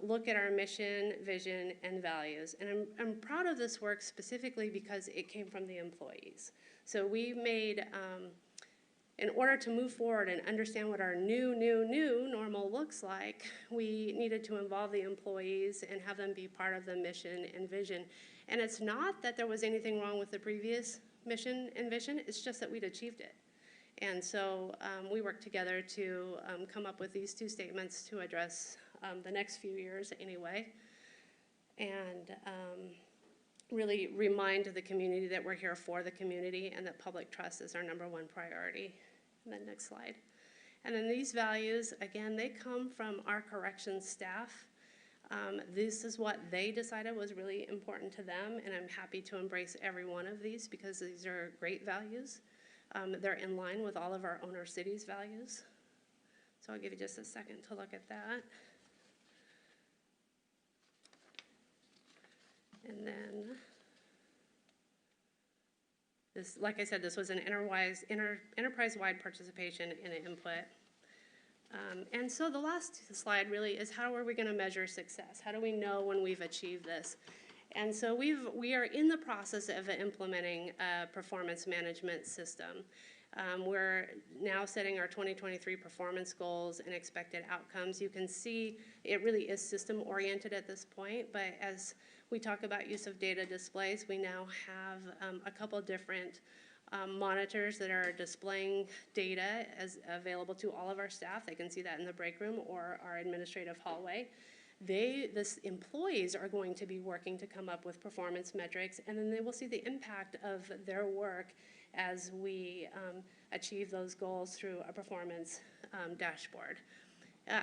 look at our mission, vision, and values. And I'm proud of this work specifically because it came from the employees. So we made, in order to move forward and understand what our new normal looks like, we needed to involve the employees and have them be part of the mission and vision. And it's not that there was anything wrong with the previous mission and vision, it's just that we'd achieved it. And so we worked together to come up with these two statements to address the next few years anyway, and really remind the community that we're here for the community and that public trust is our #1 priority. And then next slide. And then these values, again, they come from our corrections staff. This is what they decided was really important to them, and I'm happy to embrace every one of these because these are great values. They're in line with all of our owner cities' values. So I'll give you just a second to look at that. And then, this, like I said, this was an enterprise-wide participation in an input. And so the last slide really is how are we going to measure success? How do we know when we've achieved this? And so we are in the process of implementing a performance management system. We're now setting our 2023 performance goals and expected outcomes. You can see it really is system-oriented at this point, but as we talk about use of data displays, we now have a couple different monitors that are displaying data as available to all of our staff. They can see that in the break room or our administrative hallway. This employees are going to be working to come up with performance metrics, and then they will see the impact of their work as we achieve those goals through a performance dashboard.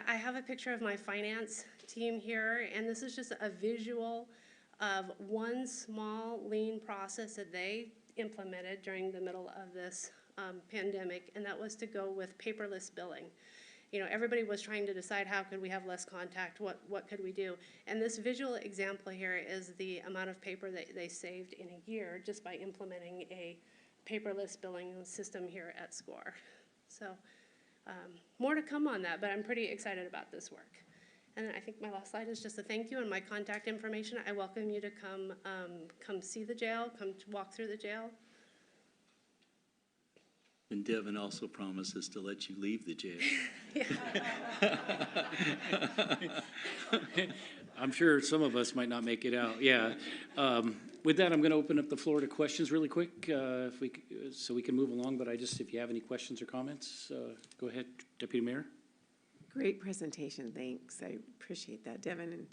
I have a picture of my finance team here, and this is just a visual of one small lean process that they implemented during the middle of this pandemic, and that was to go with paperless billing. You know, everybody was trying to decide how could we have less contact, what could we do? And this visual example here is the amount of paper that they saved in a year just by implementing a paperless billing system here at SCORE. So more to come on that, but I'm pretty excited about this work. And I think my last slide is just a thank you and my contact information. I welcome you to come see the jail, come walk through the jail. And Devin also promises to let you leave the jail. I'm sure some of us might not make it out, yeah. With that, I'm gonna open up the floor to questions really quick, so we can move along, but if you have any questions or comments, go ahead, Deputy Mayor. Great presentation, thanks. I appreciate that, Devin, and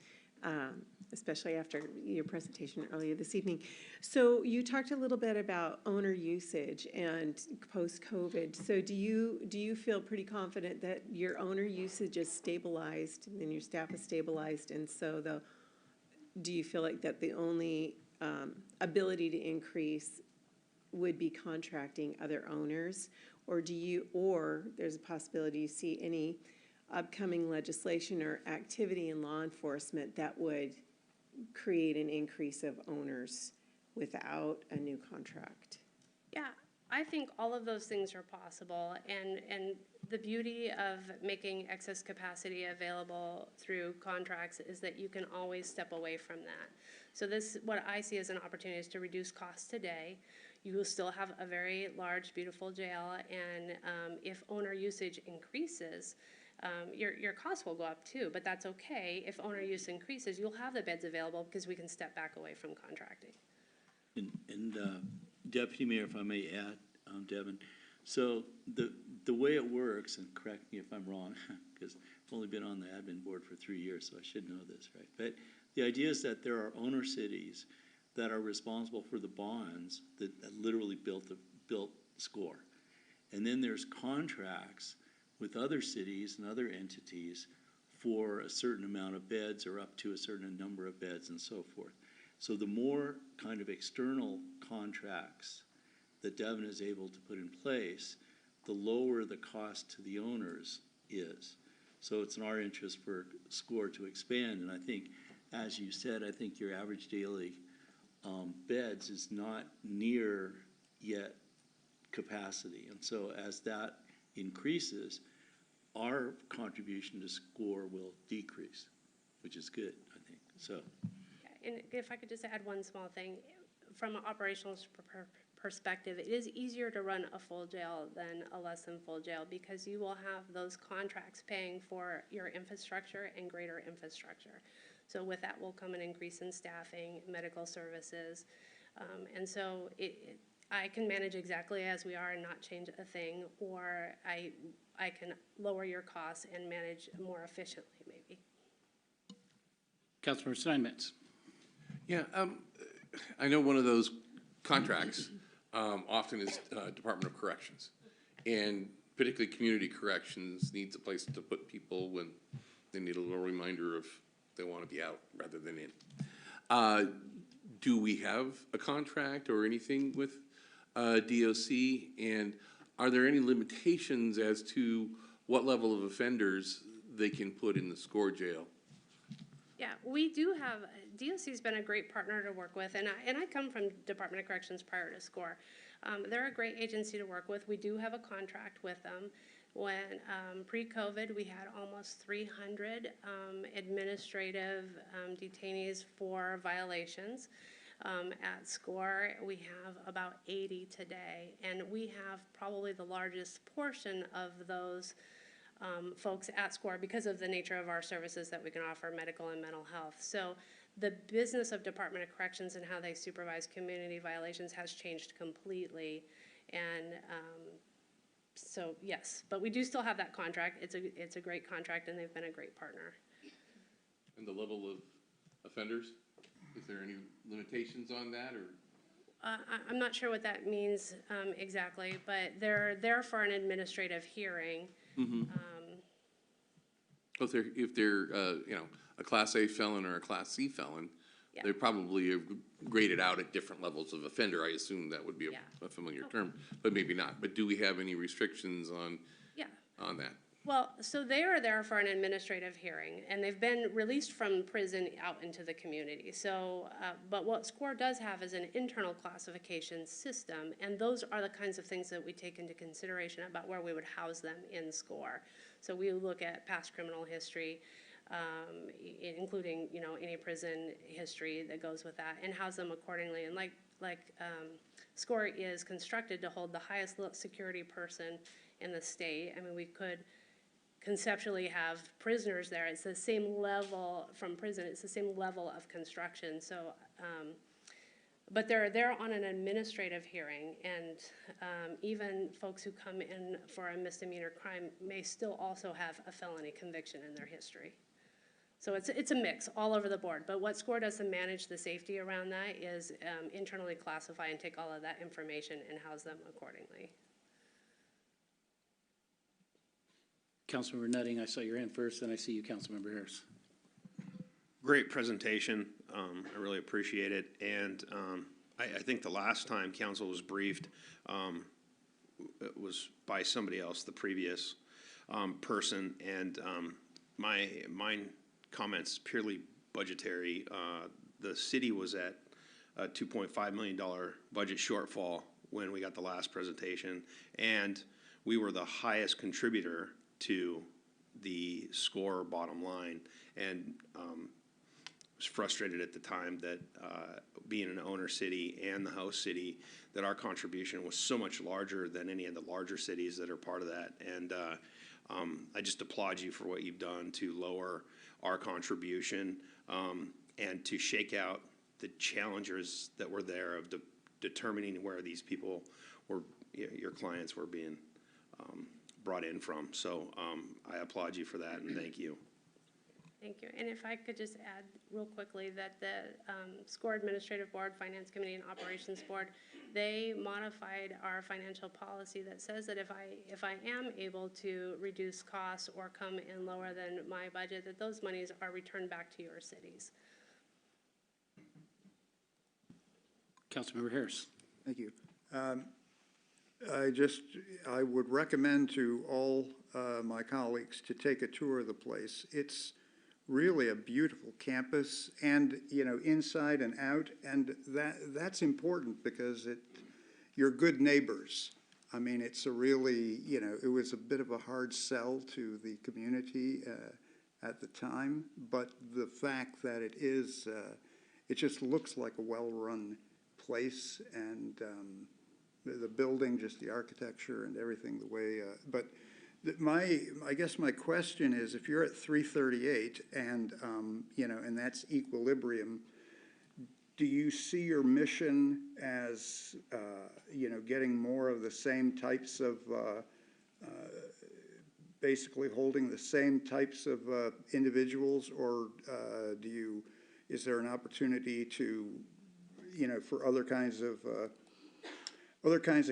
especially after your presentation earlier this evening. So you talked a little bit about owner usage and post-COVID. So do you feel pretty confident that your owner usage is stabilized and your staff is stabilized, and so do you feel like that the only ability to increase would be contracting other owners, or there's a possibility you see any upcoming legislation or activity in law enforcement that would create an increase of owners without a new contract? Yeah, I think all of those things are possible, and the beauty of making excess capacity available through contracts is that you can always step away from that. So what I see as an opportunity is to reduce costs today. You will still have a very large, beautiful jail, and if owner usage increases, your costs will go up too, but that's okay. If owner use increases, you'll have the beds available because we can step back away from contracting. And Deputy Mayor, if I may add, Devin, so the way it works, and correct me if I'm wrong, because I've only been on the admin board for 3 years, so I should know this, right? But the idea is that there are owner cities that are responsible for the bonds that literally built SCORE. And then there's contracts with other cities and other entities for a certain amount of beds or up to a certain number of beds and so forth. So the more kind of external contracts that Devin is able to put in place, the lower the cost to the owners is. So it's in our interest for SCORE to expand, and I think, as you said, I think your average daily beds is not near yet capacity. And so as that increases, our contribution to SCORE will decrease, which is good, I think, so. And if I could just add one small thing, from an operational perspective, it is easier to run a full jail than a less than full jail because you will have those contracts paying for your infrastructure and greater infrastructure. So with that will come an increase in staffing, medical services, and so I can manage exactly as we are and not change a thing, or I can lower your costs and manage more efficiently, maybe. Councilmember Steinmetz. Yeah, I know one of those contracts often is Department of Corrections. And particularly community corrections needs a place to put people when they need a little reminder of they want to be out rather than in. Do we have a contract or anything with DOC? And are there any limitations as to what level of offenders they can put in the SCORE jail? Yeah, we do have, DOC's been a great partner to work with, and I come from Department of Corrections prior to SCORE. They're a great agency to work with. We do have a contract with them. When pre-COVID, we had almost 300 administrative detainees for violations. At SCORE, we have about 80 today, and we have probably the largest portion of those folks at SCORE because of the nature of our services that we can offer, medical and mental health. So the business of Department of Corrections and how they supervise community violations has changed completely. And so yes, but we do still have that contract. It's a great contract, and they've been a great partner. And the level of offenders? Is there any limitations on that, or? I'm not sure what that means exactly, but they're there for an administrative hearing. Mm-hmm. If they're a Class A felon or a Class C felon, Yeah. they probably are graded out at different levels of offender. I assume that would be a familiar term, but maybe not. But do we have any restrictions on that? Well, so they are there for an administrative hearing, and they've been released from prison out into the community. So, but what SCORE does have is an internal classification system, and those are the kinds of things that we take into consideration about where we would house them in SCORE. So we look at past criminal history, including any prison history that goes with that, and house them accordingly. And like SCORE is constructed to hold the highest security person in the state. I mean, we could conceptually have prisoners there. It's the same level from prison. It's the same level of construction. So, but they're there on an administrative hearing, and even folks who come in for a misdemeanor crime may still also have a felony conviction in their history. So it's a mix all over the board. But what SCORE does to manage the safety around that is internally classify and take all of that information and house them accordingly. Councilmember Nutting, I saw your hand first, then I see you, Councilmember Harris. Great presentation. I really appreciate it. And I think the last time council was briefed, it was by somebody else, the previous person. And mine comments purely budgetary. The city was at a $2.5 million budget shortfall when we got the last presentation. And we were the highest contributor to the SCORE bottom line, and was frustrated at the time that being an owner city and the host city, that our contribution was so much larger than any of the larger cities that are part of that. And I just applaud you for what you've done to lower our contribution, and to shake out the challenges that were there of determining where these people were, your clients were being brought in from. So I applaud you for that, and thank you. Thank you. And if I could just add real quickly that the SCORE Administrative Board, Finance Committee, and Operations Board, they modified our financial policy that says that if I am able to reduce costs or come in lower than my budget, that those monies are returned back to your cities. Councilmember Harris. Thank you. I would recommend to all my colleagues to take a tour of the place. It's really a beautiful campus, and, you know, inside and out, and that's important because you're good neighbors. I mean, it's a really, you know, it was a bit of a hard sell to the community at the time, but the fact that it is, it just looks like a well-run place, and the building, just the architecture and everything, the way, but I guess my question is, if you're at 338 and, you know, and that's equilibrium, do you see your mission as, you know, getting more of the same types of, basically holding the same types of individuals, or is there an opportunity to, you know, for other kinds of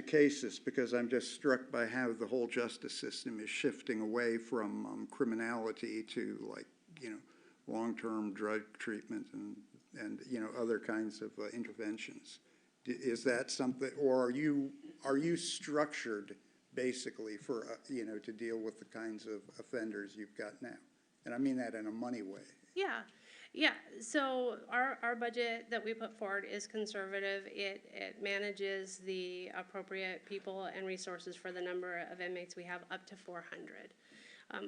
cases, because I'm just struck by how the whole justice system is shifting away from criminality to, like, you know, long-term drug treatment and you know, other kinds of interventions. Is that something, or are you structured basically for, you know, to deal with the kinds of offenders you've got now? And I mean that in a money way. Yeah. Yeah, so our budget that we put forward is conservative. It manages the appropriate people and resources for the number of inmates we have, up to 400.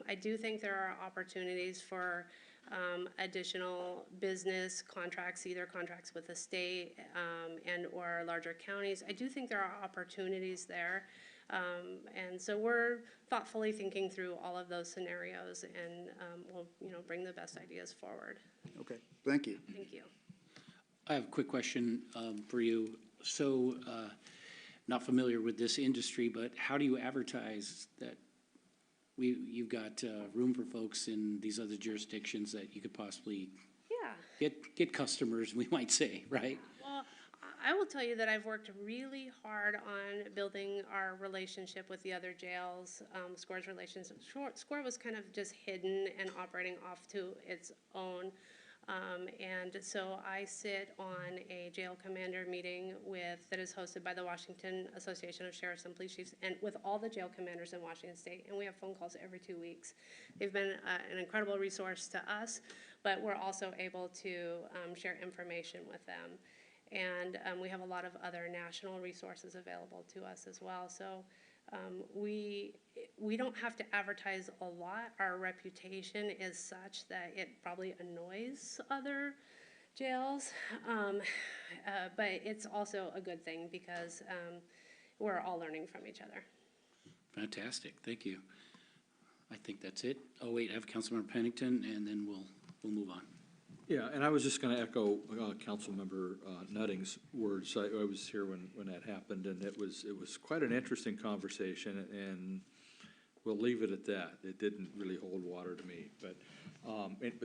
I do think there are opportunities for additional business contracts, either contracts with the state and or larger counties. I do think there are opportunities there. And so we're thoughtfully thinking through all of those scenarios, and we'll, you know, bring the best ideas forward. Okay, thank you. Thank you. I have a quick question for you. So, not familiar with this industry, but how do you advertise that you've got room for folks in these other jurisdictions that you could possibly get customers, we might say, right? Well, I will tell you that I've worked really hard on building our relationship with the other jails, SCORE's relationship. SCORE was kind of just hidden and operating off to its own. And so I sit on a jail commander meeting that is hosted by the Washington Association of Sheriffs and Police Chiefs, and with all the jail commanders in Washington State, and we have phone calls every 2 weeks. They've been an incredible resource to us, but we're also able to share information with them. And we have a lot of other national resources available to us as well. So we don't have to advertise a lot. Our reputation is such that it probably annoys other jails, but it's also a good thing because we're all learning from each other. Fantastic, thank you. I think that's it. Oh wait, I have Councilmember Pennington, and then we'll move on. Yeah, and I was just going to echo Councilmember Nutting's words. I was here when that happened, and it was quite an interesting conversation, and we'll leave it at that. It didn't really hold water to me, but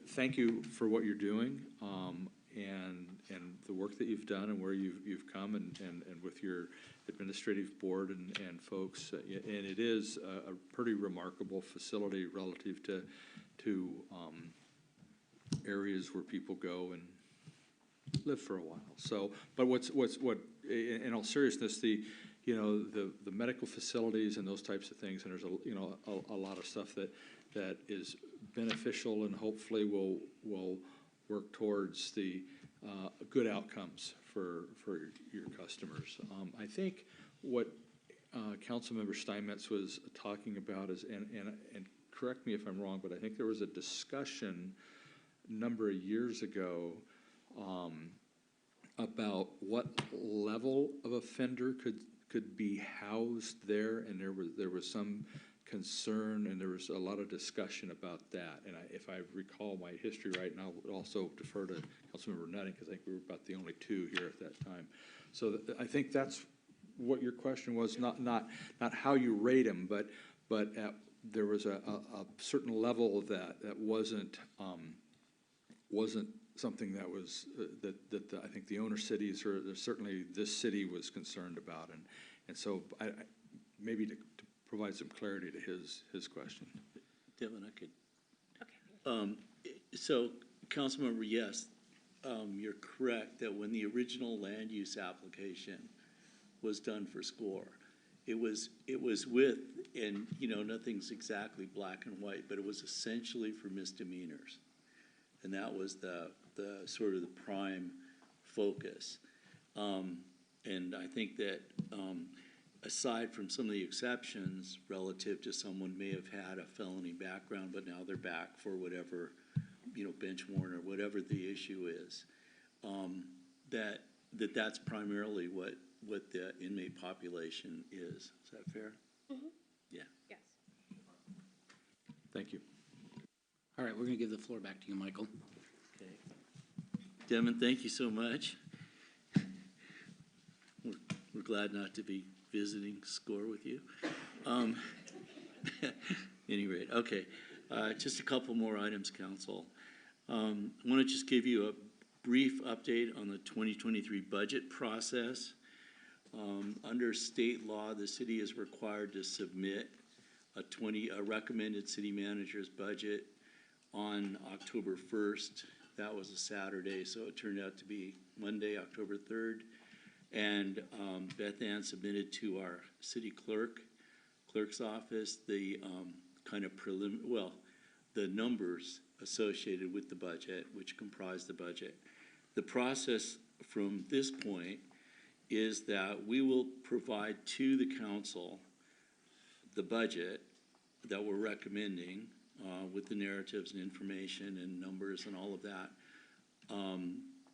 thank you for what you're doing, and the work that you've done and where you've come, and with your administrative board and folks, and it is a pretty remarkable facility relative to areas where people go and live for a while. So, but what in all seriousness, the medical facilities and those types of things, and there's a lot of stuff that is beneficial and hopefully will work towards the good outcomes for your customers. I think what Councilmember Steinmetz was talking about is, and correct me if I'm wrong, but I think there was a discussion a number of years ago about what level of offender could be housed there, and there was some concern, and there was a lot of discussion about that. And if I recall my history right, and I'll also defer to Councilmember Nutting, because I think we were about the only two here at that time. So I think that's what your question was, not how you rate them, but there was a certain level that wasn't something that was, I think the owner cities, or certainly this city was concerned about. And so maybe to provide some clarity to his question. Devin, I could. Okay. So, Councilmember, yes, you're correct that when the original land use application was done for SCORE, it was with, and nothing's exactly black and white, but it was essentially for misdemeanors. And that was the sort of the prime focus. And I think that aside from some of the exceptions relative to someone may have had a felony background, but now they're back for whatever, bench warrant or whatever the issue is, that's primarily what the inmate population is. Is that fair? Mm-hmm. Yeah. Yes. Thank you. All right, we're going to give the floor back to you, Michael. Okay. Devin, thank you so much. We're glad not to be visiting SCORE with you. At any rate, okay. Just a couple more items, Council. I want to just give you a brief update on the 2023 budget process. Under state law, the city is required to submit a recommended city manager's budget on October 1st. That was a Saturday, so it turned out to be Monday, October 3rd. And Beth Ann submitted to our city clerk's office the kind of the numbers associated with the budget, which comprise the budget. The process from this point is that we will provide to the council the budget that we're recommending with the narratives and information and numbers and all of that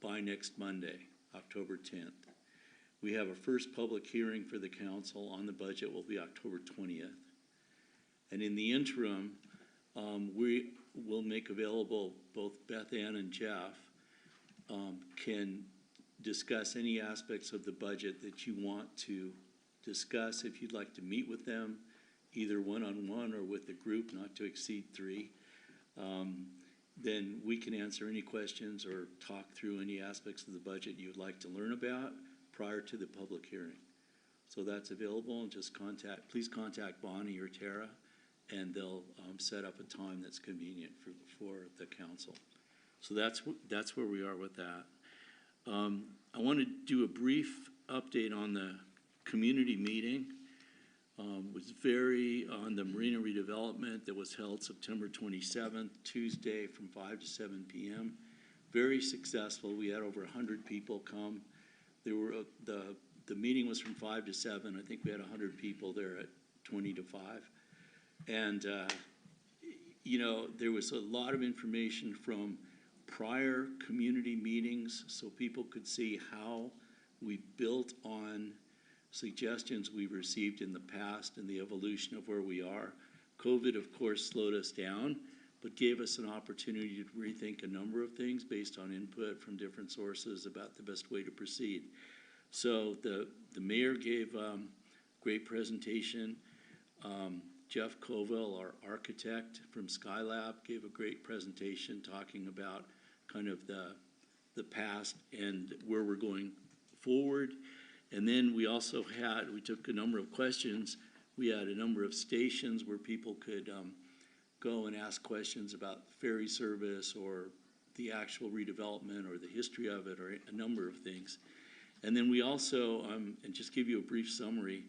by next Monday, October 10th. We have a first public hearing for the council on the budget will be October 20th. And in the interim, we will make available, both Beth Ann and Jeff can discuss any aspects of the budget that you want to discuss. If you'd like to meet with them, either one-on-one or with a group not to exceed 3, then we can answer any questions or talk through any aspects of the budget you'd like to learn about prior to the public hearing. So that's available, and just please contact Bonnie or Tara, and they'll set up a time that's convenient for the council. So that's where we are with that. I want to do a brief update on the community meeting. Was on the marina redevelopment that was held September 27th, Tuesday from 5 to 7 p.m. Very successful. We had over 100 people come. There were the meeting was from 5 to 7. I think we had 100 people there at 20 to 5. And, there was a lot of information from prior community meetings so people could see how we built on suggestions we've received in the past and the evolution of where we are. COVID, of course, slowed us down, but gave us an opportunity to rethink a number of things based on input from different sources about the best way to proceed. So the mayor gave a great presentation. Jeff Covell, our architect from Skylab, gave a great presentation talking about kind of the past and where we're going forward. And then we also we took a number of questions. We had a number of stations where people could go and ask questions about ferry service or the actual redevelopment or the history of it or a number of things. And then we also, and just give you a brief summary,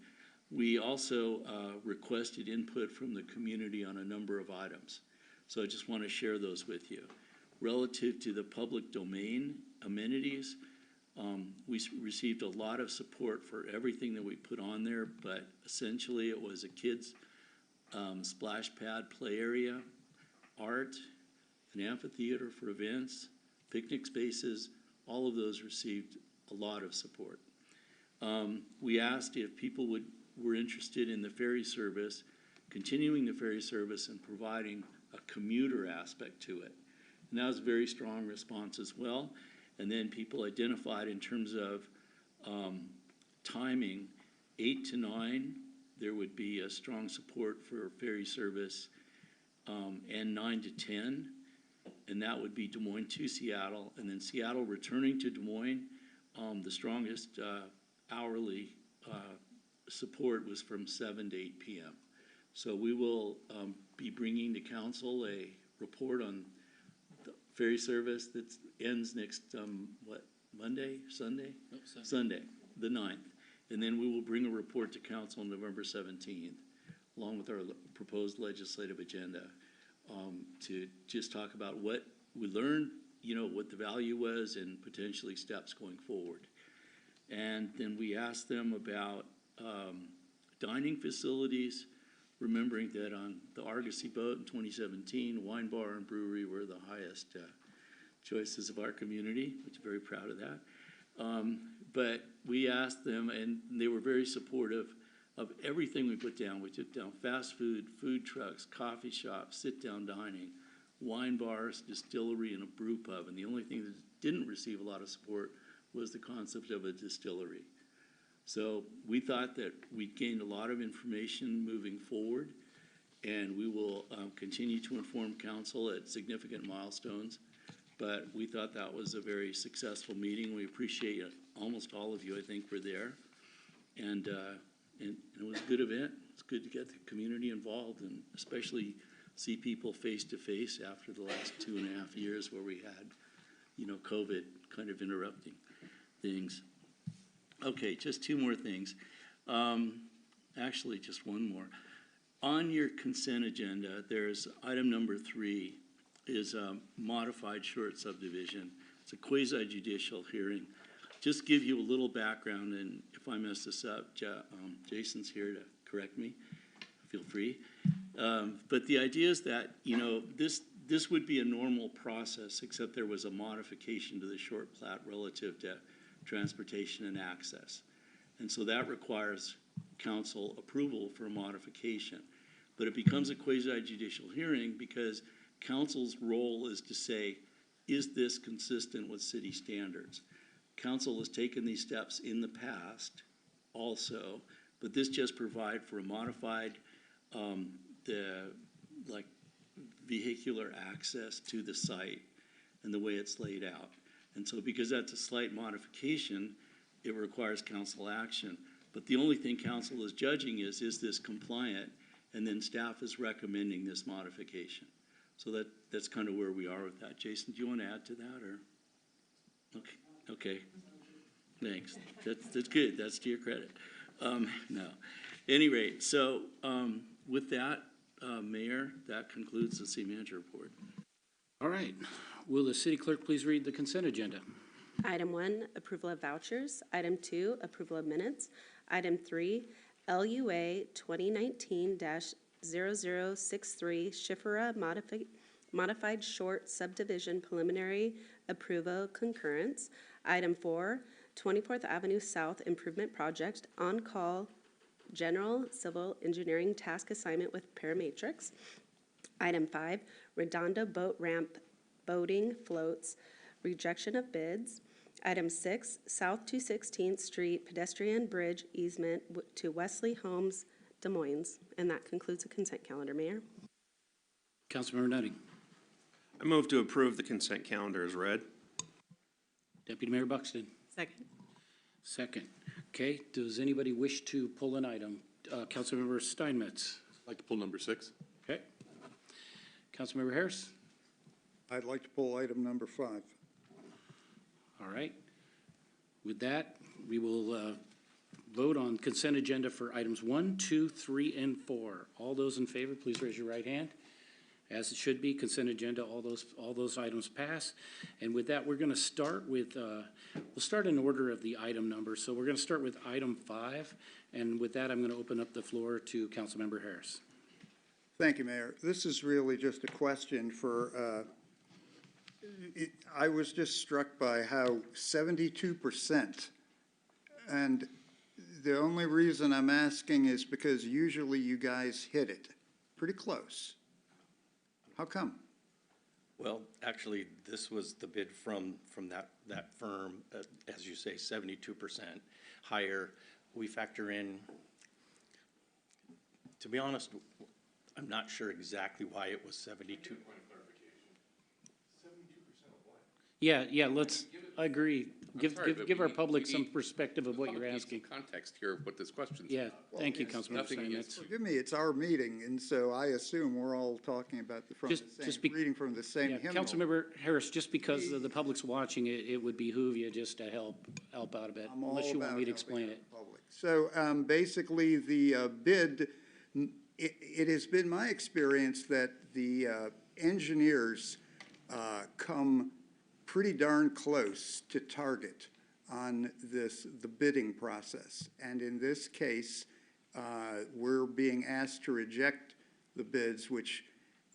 we also requested input from the community on a number of items. So I just want to share those with you. Relative to the public domain amenities, we received a lot of support for everything that we put on there, but essentially it was a kids' splash pad play area, art, an amphitheater for events, picnic spaces. All of those received a lot of support. We asked if people were interested in the ferry service, continuing the ferry service and providing a commuter aspect to it. And that was a very strong response as well. And then people identified in terms of timing, 8 to 9, there would be a strong support for ferry service, and 9 to 10, and that would be Des Moines to Seattle, and then Seattle returning to Des Moines. The strongest hourly support was from 7 to 8 p.m. So we will be bringing to council a report on the ferry service that ends next, Monday, Sunday? No, Sunday. Sunday, the 9th. And then we will bring a report to council on November 17th, along with our proposed legislative agenda, to just talk about what we learned, what the value was, and potentially steps going forward. And then we asked them about dining facilities, remembering that on the Argosy boat in 2017, wine bar and brewery were the highest choices of our community, which I'm very proud of that. But we asked them, and they were very supportive of everything we put down. We took down fast food, food trucks, coffee shops, sit-down dining, wine bars, distillery, and a brew pub. And the only thing that didn't receive a lot of support was the concept of a distillery. So we thought that we gained a lot of information moving forward, and we will continue to inform council at significant milestones. But we thought that was a very successful meeting. We appreciate it. Almost all of you, I think, were there. And it was a good event. It's good to get the community involved and especially see people face to face after the last 2.5 years where we had, COVID kind of interrupting things. Okay, just 2 more things. Actually, just 1 more. On your consent agenda, there's item number 3 is a modified short subdivision. It's a quasi-judicial hearing. Just give you a little background, and if I mess this up, Jason's here to correct me. Feel free. But the idea is that, this would be a normal process, except there was a modification to the short plat relative to transportation and access. And so that requires council approval for a modification. But it becomes a quasi-judicial hearing because council's role is to say, is this consistent with city standards? Council has taken these steps in the past also, but this just provide for a modified, vehicular access to the site and the way it's laid out. And so because that's a slight modification, it requires council action. But the only thing council is judging is this compliant? And then staff is recommending this modification. So that's kind of where we are with that. Jason, do you want to add to that, or? Okay. Thanks. That's good. That's to your credit. No. Any rate, so with that, Mayor, that concludes the city manager report. All right. Will the city clerk please read the consent agenda? Item 1, approval of vouchers. Item 2, approval of minutes. Item 3, LUA 2019-0063 Shifra Modified Short Subdivision Preliminary Approval Concurrence. Item 4, 24th Avenue South Improvement Project On-Call General Civil Engineering Task Assignment with Parametrics. Item 5, Redondo Boat Ramp Boating Floats Rejection of Bids. Item 6, South 216th Street Pedestrian Bridge Easement to Wesley Homes, Des Moines. And that concludes the consent calendar, Mayor. Councilmember Nutting. I move to approve the consent calendar as read. Deputy Mayor Buxton. Second. Second. Okay, does anybody wish to pull an item? Councilmember Steinmetz. I'd like to pull number 6. Okay. Councilmember Harris. I'd like to pull item number 5. All right. With that, we will vote on consent agenda for items 1, 2, 3, and 4. All those in favor, please raise your right hand. As it should be, consent agenda, all those items pass. And with that, we're going to start with, we'll start in order of the item number. So we're going to start with item 5. And with that, I'm going to open up the floor to Councilmember Harris. Thank you, Mayor. This is really just a question for, I was just struck by how 72%, and the only reason I'm asking is because usually you guys hit it. pretty close. How come? Well, actually, this was the bid from that firm, as you say, 72% higher. We factor in, to be honest, I'm not sure exactly why it was 72. Yeah, I agree. Sorry, but Give we our need- public we some need- perspective of what Public you're needs some asking. context here of what this question's Yeah, about. thank you, It's Councilmember nothing Steinmetz. against Forgive me, it's our meeting, and so I assume we're all talking about reading from the same Yeah, hymnal. Councilmember Harris, just because the public's watching it, it would behoove you just to help out a bit, I'm all unless you want about me to helping explain out it. the public. So basically, the bid, it has been my experience that the engineers come pretty darn close to target on the bidding process. And in this case, we're being asked to reject the bids, which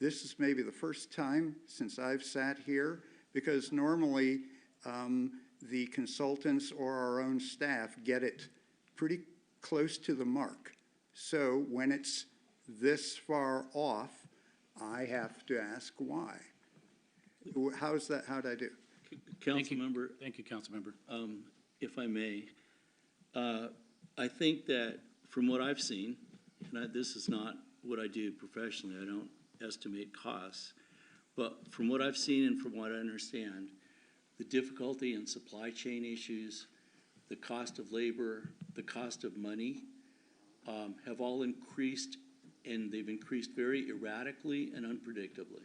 this is maybe the first time since I've sat here, because normally the consultants or our own staff get it pretty close to the mark. So when it's this far off, I have to ask why. How'd I do? Councilmember, Thank you, Councilmember. if I may, I think that from what I've seen, and this is not what I do professionally, I don't estimate costs, but from what I've seen and from what I understand, the difficulty in supply chain issues, the cost of labor, the cost of money, have all increased, and they've increased very erratically and unpredictably.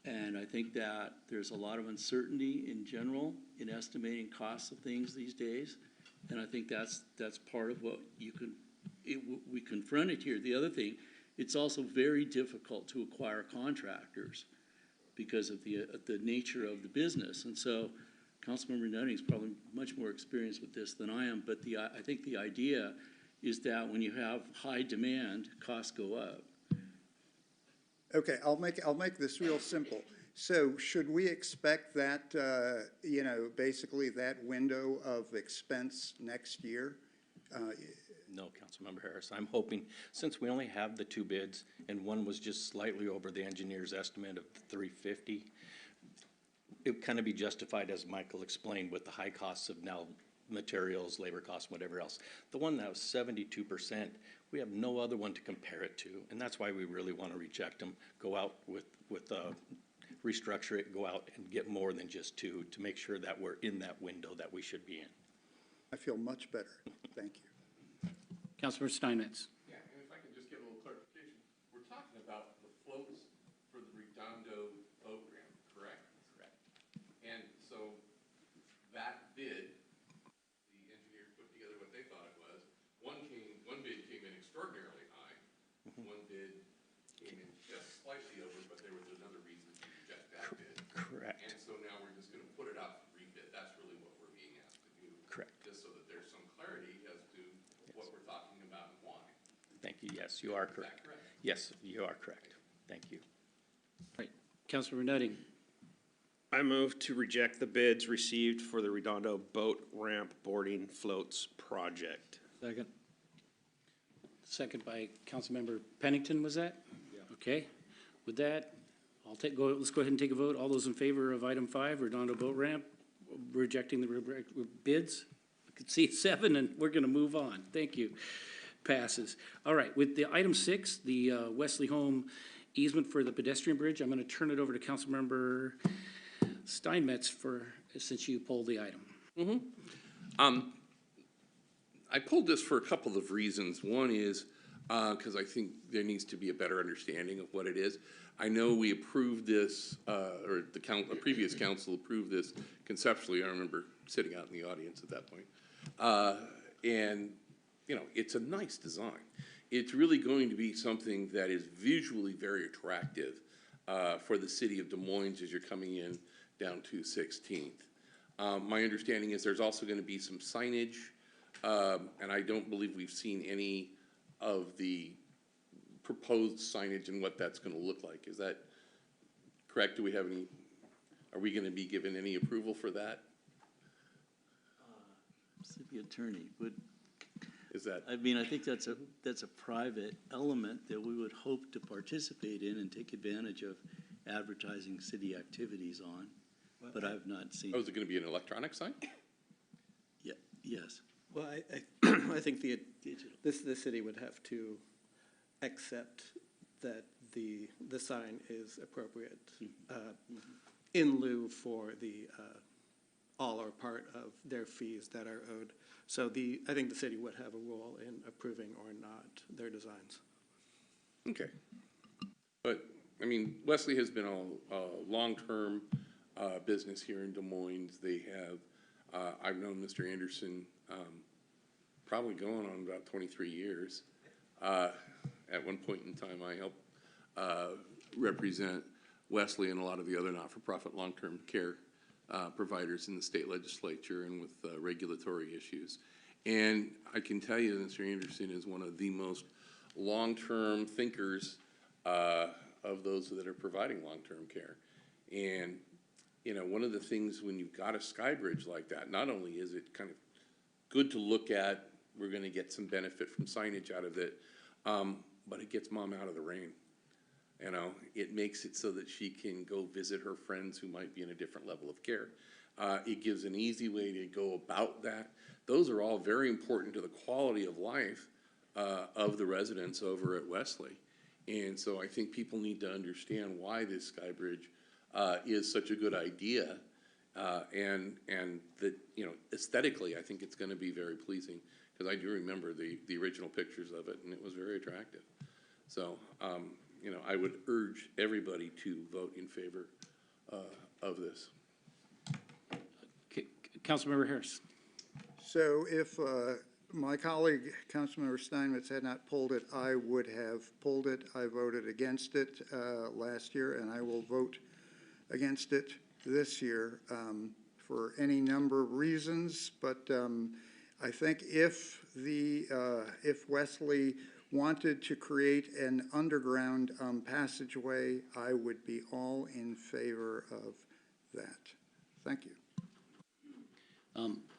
And I think that there's a lot of uncertainty in general in estimating costs of things these days. And I think that's part of what we confronted here. The other thing, it's also very difficult to acquire contractors because of the nature of the business. And so Councilmember Nutting's probably much more experienced with this than I am, but I think the idea is that when you have high demand, costs go up. Okay, I'll make this real simple. So should we expect that, basically that window of expense next year? No, Councilmember Harris. I'm hoping, since we only have the two bids, and one was just slightly over the engineer's estimate of 350, it would kind of be justified, as Michael explained, with the high costs of now materials, labor costs, whatever else. The one that was 72%, we have no other one to compare it to, and that's why we really want to reject them. Go out with restructure it, go out and get more than just two to make sure that we're in that window that we should be in. I feel much better. Thank you. Councilmember Steinmetz. Yeah, and if I can just give a little clarification, we're talking about the floats for the Redondo boat ramp, correct? Correct. And so that bid, the engineers put together what they thought it was. One bid came in extraordinarily high. One bid came in just slightly over, but there was another reason to reject that bid. Correct. And so now we're just gonna put it out for rebid. That's really what we're being asked to do. Correct. Just so that there's some clarity as to what we're talking about and why. Thank you. Yes, you are Is correct. that correct? Yes, you are correct. Thank you. Right, Councilmember Nutting. I move to reject the bids received for the Redondo Boat Ramp Boarding Floats Project. Second. Second by Councilmember Pennington, was that? Yeah. Okay, with that, let's go ahead and take a vote. All those in favor of item 5, Redondo Boat Ramp, rejecting the bids? I could see 7, and we're gonna move on. Thank you. Passes. All right, with the item 6, the Wesley Home easement for the pedestrian bridge, I'm gonna turn it over to Councilmember Steinmetz since you pulled the item. I pulled this for a couple of reasons. One is because I think there needs to be a better understanding of what it is. I know we approved this, or the previous council approved this conceptually. I remember sitting out in the audience at that point. And, it's a nice design. It's really going to be something that is visually very attractive for the city of Des Moines as you're coming in down to 16th. My understanding is there's also going to be some signage. And I don't believe we've seen any of the proposed signage and what that's gonna look like. Is that correct? Are we gonna be given any approval for that? City attorney, Is that, I mean, I think that's a private element that we would hope to participate in and take advantage of advertising city activities on, but I've not seen. oh, is it gonna be an electronic sign? Yeah, yes. Well, I think the city would have to accept that the sign is appropriate in lieu for the all or part of their fees that are owed. So I think the city would have a role in approving or not their designs. Okay. But, I mean, Wesley has been a long-term business here in Des Moines. They have, I've known Mr. Anderson probably going on about 23 years. At one point in time, I helped represent Wesley and a lot of the other not-for-profit long-term care providers in the state legislature and with regulatory issues. And I can tell you that Mr. Anderson is one of the most long-term thinkers of those that are providing long-term care. And, you know, one of the things when you've got a sky bridge like that, not only is it kind of good to look at, we're gonna get some benefit from signage out of it, but it gets mom out of the rain. You know, it makes it so that she can go visit her friends who might be in a different level of care. It gives an easy way to go about that. Those are all very important to the quality of life of the residents over at Wesley. And so I think people need to understand why this sky bridge is such a good idea. And that, you know, aesthetically, I think it's gonna be very pleasing, because I do remember the original pictures of it, and it was very attractive. So, you know, I would urge everybody to vote in favor of this. Okay, Councilmember Harris. So if my colleague, Councilmember Steinmetz, had not pulled it, I would have pulled it. I voted against it last year, and I will vote against it this year for any number of reasons. But I think if Wesley wanted to create an underground passageway, I would be all in favor of that. Thank you.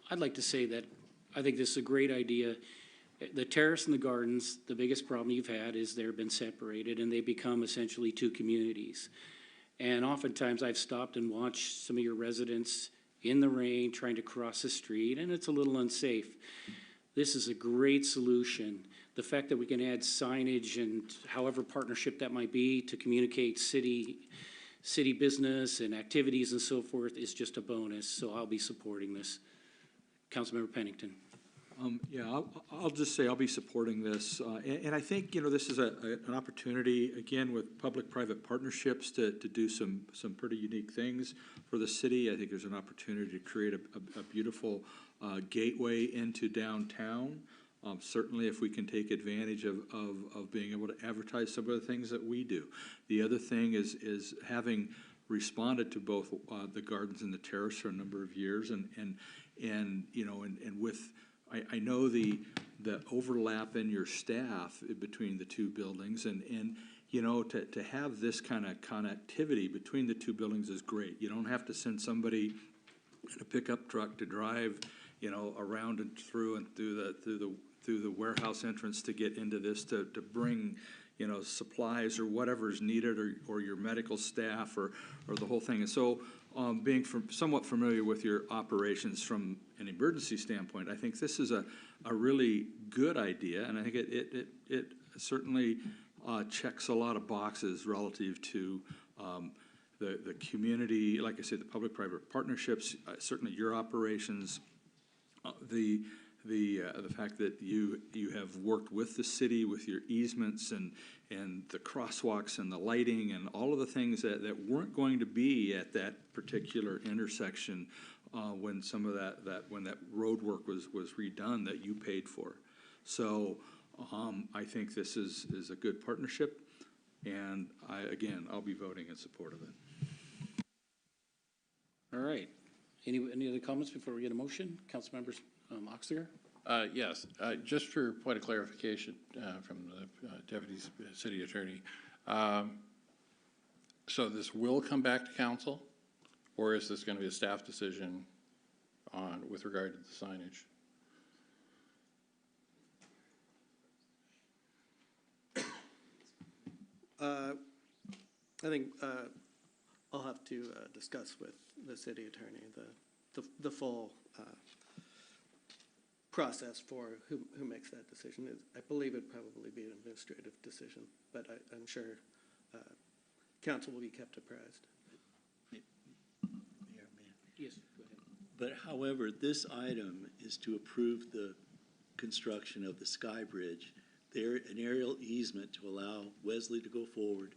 I'd like to say that I think this is a great idea. The terrace and the gardens, the biggest problem you've had is they've been separated and they become essentially two communities. And oftentimes I've stopped and watched some of your residents in the rain trying to cross the street, and it's a little unsafe. This is a great solution. The fact that we can add signage and however partnership that might be to communicate city business and activities and so forth is just a bonus, so I'll be supporting this. Councilmember Pennington. Yeah, I'll just say I'll be supporting this. And I think, you know, this is an opportunity, again, with public-private partnerships to do some pretty unique things for the city. I think there's an opportunity to create a beautiful gateway into downtown. Certainly if we can take advantage of being able to advertise some of the things that we do. The other thing is having responded to both the gardens and the terrace for a number of years, and you know, and with I know the overlap in your staff between the two buildings, and you know, to have this kind of connectivity between the two buildings is great. You don't have to send somebody in a pickup truck to drive, you know, around and through the warehouse entrance to get into this, to bring, you know, supplies or whatever's needed, or your medical staff, or the whole thing. And so being somewhat familiar with your operations from an emergency standpoint, I think this is a really good idea, and I think it certainly checks a lot of boxes relative to the community, like I said, the public-private partnerships, certainly your operations, the fact that you have worked with the city with your easements and the crosswalks and the lighting and all of the things that weren't going to be at that particular intersection when some of when that road work was redone, that you paid for. So I think this is a good partnership, and I'll be voting in support of it. All right. Any other comments before we get a motion? Councilmembers Oxiger? Yes, just for point of clarification from the Deputy City Attorney. So this will come back to council, or is this going to be a staff decision with regard to the signage? I think I'll have to discuss with the city attorney the full process for who makes that decision. I believe it'd probably be an administrative decision, but I'm sure council will be kept apprised. Yes, go ahead. But however, this item is to approve the construction of the Sky Bridge. There, an aerial easement to allow Wesley to go forward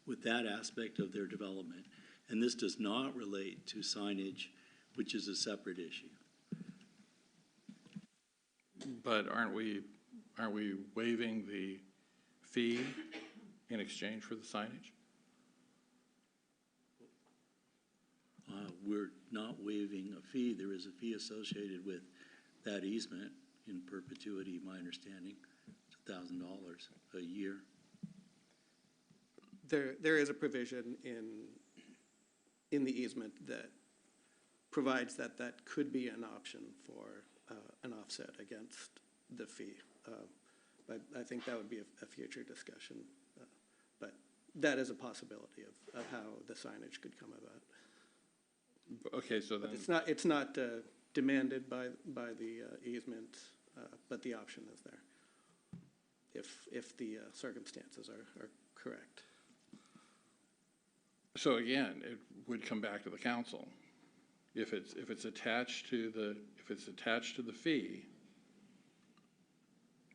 with that aspect of their development. And this does not relate to signage, which is a separate issue. But aren't we waiving the fee in exchange for the signage? We're not waiving a fee. There is a fee associated with that easement in perpetuity, my understanding. It's $1,000 a year. There is a provision in the easement that provides that could be an option for an offset against the fee. But I think that would be a future discussion. But that is a possibility of how the signage could come about. Okay, so then. But it's not demanded by the easement, but the option is there if the circumstances are correct. So again, it would come back to the council. If it's attached to the fee,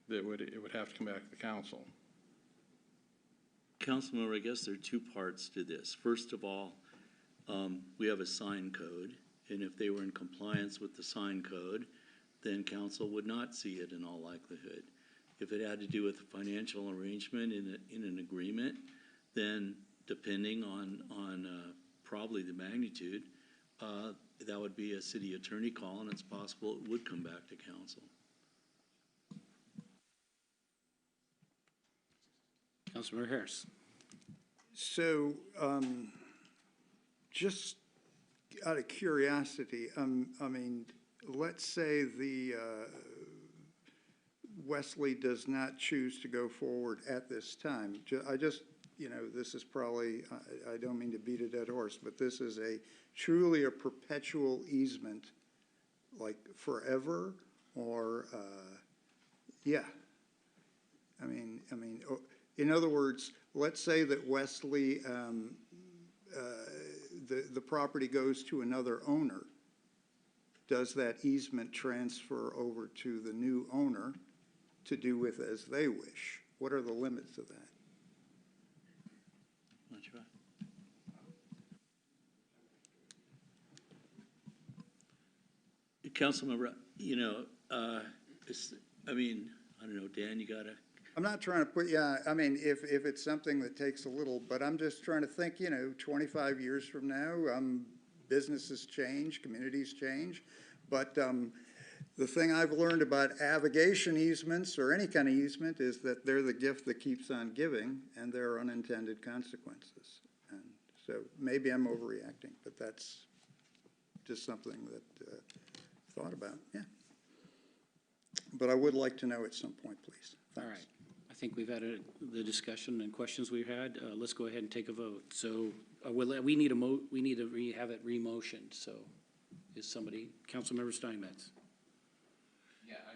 it would have to come back to the council. Councilmember, I guess there are two parts to this. First of all, we have a sign code, and if they were in compliance with the sign code, then council would not see it in all likelihood. If it had to do with a financial arrangement in an agreement, then depending on probably the magnitude, that would be a city attorney call, and it's possible it would come back to council. Councilmember Harris. So, just out of curiosity, I mean, let's say the Wesley does not choose to go forward at this time. I just, this is probably, I don't mean to beat a dead horse, but this is truly a perpetual easement, like forever, or, yeah. I mean, in other words, let's say that Wesley, the property goes to another owner. Does that easement transfer over to the new owner to do with as they wish? What are the limits of that? Not sure. Councilmember, I don't know, Dan, you gotta. I'm not trying to put, I mean, if it's something that takes a little, but I'm just trying to think, 25 years from now, businesses change, communities change. But the thing I've learned about avigation easements or any kind of easement is that they're the gift that keeps on giving, and there are unintended consequences. And so maybe I'm overreacting, but that's just something that thought about, yeah. But I would like to know at some point, please. Thanks. All right. I think we've had the discussion and questions we've had. Let's go ahead and take a vote. So we need to have it re-motioned. So is somebody, Councilmember Steinmetz? Yeah, I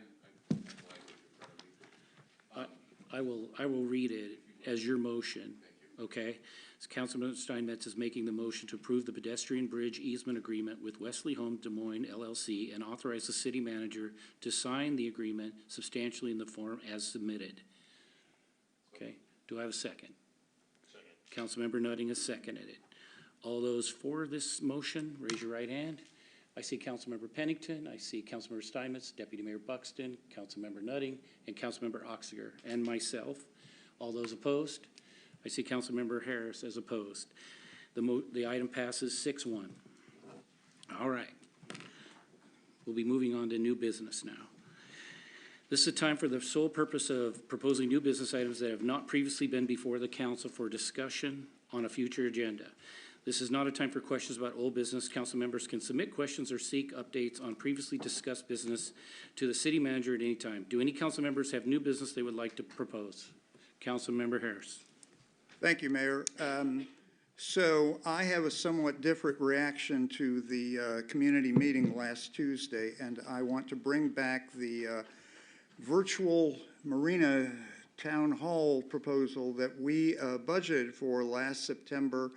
language in front of me. I will read it as your motion. Okay? So Councilman Steinmetz is making the motion to approve the pedestrian bridge easement agreement with Wesley Home Des Moines LLC and authorize the city manager to sign the agreement substantially in the form as submitted. Okay, do I have a second? Second. Councilmember Nutting has seconded it. All those for this motion, raise your right hand. I see Councilmember Pennington, I see Councilmember Steinmetz, Deputy Mayor Buxton, Councilmember Nutting, and Councilmember Oxiger, and myself. All those opposed? I see Councilmember Harris as opposed. The item passes 6-1. All right. We'll be moving on to new business now. This is a time for the sole purpose of proposing new business items that have not previously been before the council for discussion on a future agenda. This is not a time for questions about old business. Council members can submit questions or seek updates on previously discussed business to the city manager at any time. Do any council members have new business they would like to propose? Councilmember Harris. Thank you, Mayor. So I have a somewhat different reaction to the community meeting last Tuesday, and I want to bring back the virtual Marina Town Hall proposal that we budgeted for last September.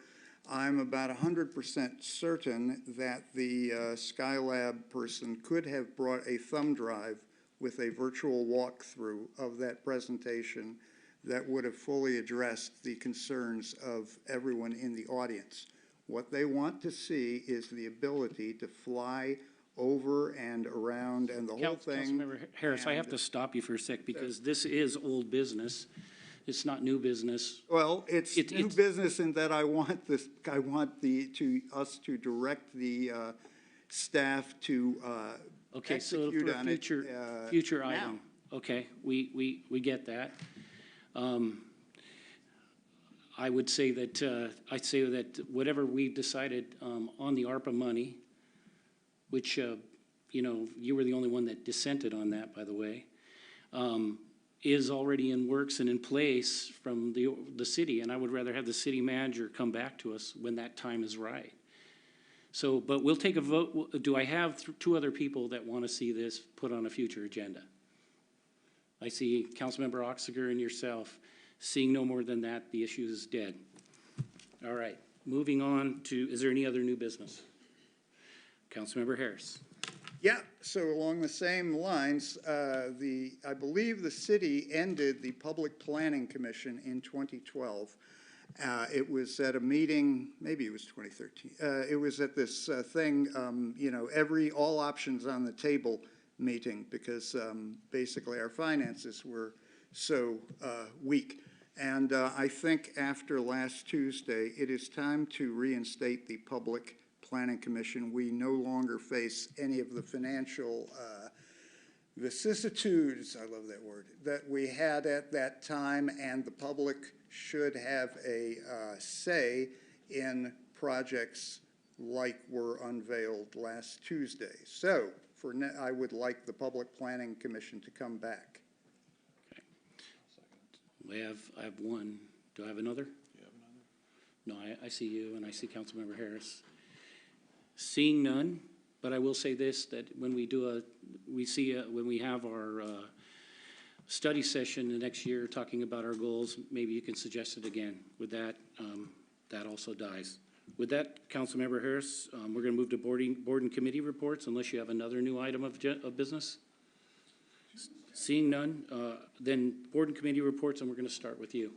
I'm about 100% certain that the Skylab person could have brought a thumb drive with a virtual walkthrough of that presentation that would have fully addressed the concerns of everyone in the audience. What they want to see is the ability to fly over and around and the whole thing. Councilmember Harris, I have to stop you for a sec because this is old business. It's not new business. Well, it's new business in that I want us to direct the staff to Okay, so execute for a on it. future now. item. Okay, we get that. I would say that, I'd say that whatever we've decided on the ARPA money, which, you know, you were the only one that dissented on that, by the way, is already in works and in place from the city, and I would rather have the city manager come back to us when that time is right. So, but we'll take a vote. Do I have two other people that want to see this put on a future agenda? I see Councilmember Oxiger and yourself. Seeing no more than that, the issue is dead. All right, moving on to, is there any other new business? Councilmember Harris. Yeah, so along the same lines, I believe the city ended the Public Planning Commission in 2012. It was at a meeting, maybe it was 2013. It was at this thing, you know, all options on the table meeting because basically our finances were so weak. And I think after last Tuesday, it is time to reinstate the Public Planning Commission. We no longer face any of the financial vicissitudes, I love that word, that we had at that time, and the public should have a say in projects like were unveiled last Tuesday. So I would like the Public Planning Commission to come back. I have one. Do I have another? You have another? No, I see you and I see Councilmember Harris. Seeing none, but I will say this, that when we when we have our study session the next year talking about our goals, maybe you can suggest it again. With that, that also dies. With that, Councilmember Harris, we're going to move to board and committee reports unless you have another new item of business. Seeing none, then board and committee reports, and we're going to start with you.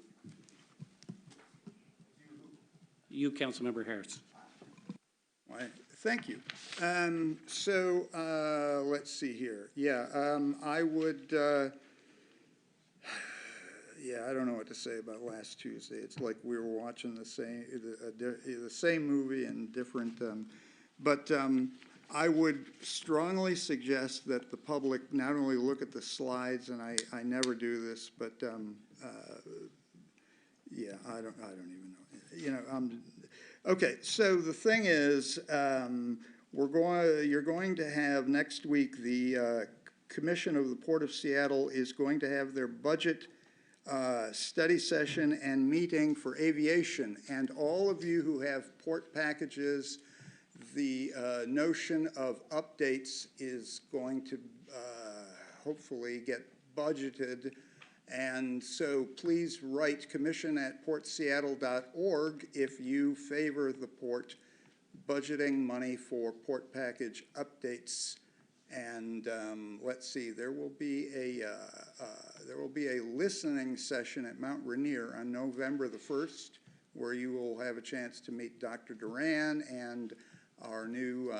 You, Councilmember Harris. Why, thank you. Let's see here. Yeah, I would, yeah, I don't know what to say about last Tuesday. It's like we were watching the same movie and different, I would strongly suggest that the public not only look at the slides, and I never do this, but yeah, I don't even know. You know, okay. So the thing is, you're going to have next week the Commission of the Port of Seattle is going to have their budget study session and meeting for aviation, and all of you who have port packages. The notion of updates is going to hopefully get budgeted, and so please write commission@portseattle.org if you favor the port budgeting money for port package updates. And let's see, there will be a listening session at Mount Rainier on November the 1st, where you will have a chance to meet Dr. Duran and our new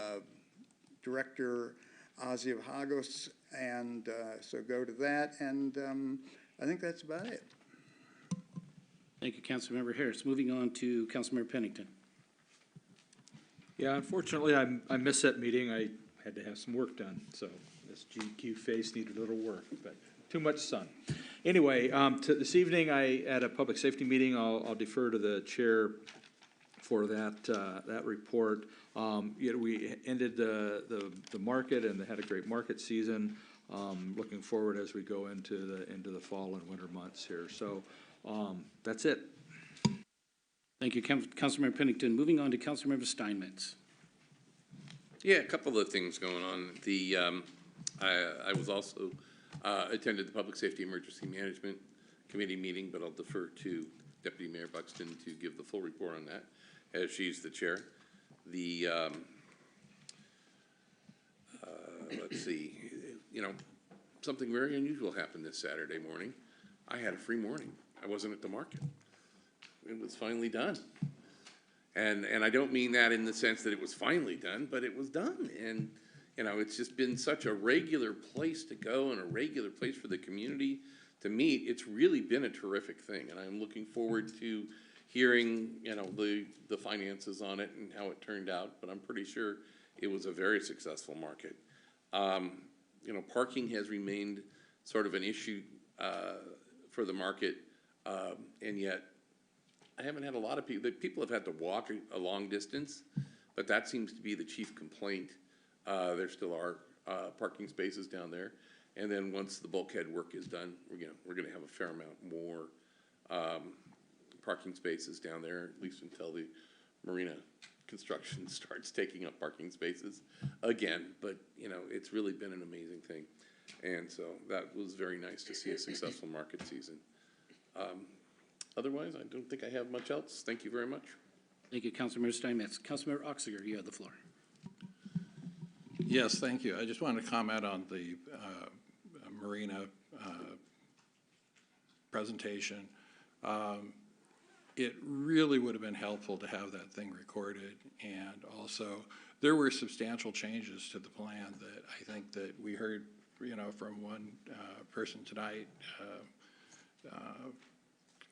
director, Ozzy Hagos, and so go to that, and I think that's about it. Thank you, Councilmember Harris. Moving on to Councilmember Pennington. Yeah, unfortunately, I missed that meeting. I had to have some work done, so this GQ face needed a little work, but too much sun. Anyway, this evening, at a public safety meeting, I'll defer to the chair for that report. We ended the market and had a great market season. Looking forward as we go into the fall and winter months here. So that's it. Thank you, Councilmember Pennington. Moving on to Councilmember Steinmetz. Yeah, a couple of things going on. I was also, attended the Public Safety Emergency Management Committee meeting, but I'll defer to Deputy Mayor Buxton to give the full report on that, as she's the chair. Let's see, something very unusual happened this Saturday morning. I had a free morning. I wasn't at the market. It was finally done. And I don't mean that in the sense that it was finally done, but it was done. And, it's just been such a regular place to go and a regular place for the community to meet. It's really been a terrific thing. And I'm looking forward to hearing, the finances on it and how it turned out. But I'm pretty sure it was a very successful market. Parking has remained sort of an issue for the market. And yet, I haven't had a lot of people. People have had to walk a long distance, but that seems to be the chief complaint. There still are parking spaces down there, and then once the bulkhead work is done, we're gonna have a fair amount more parking spaces down there, at least until the marina construction starts taking up parking spaces again. But it's really been an amazing thing, and so that was very nice to see a successful market season. Otherwise, I don't think I have much else. Thank you very much. Thank you, Councilmember Steinmetz. Councilmember Oxiger, you have the floor. Yes, thank you. I just wanted to comment on the marina presentation. It really would have been helpful to have that thing recorded, and also there were substantial changes to the plan that I think that we heard, from one person tonight,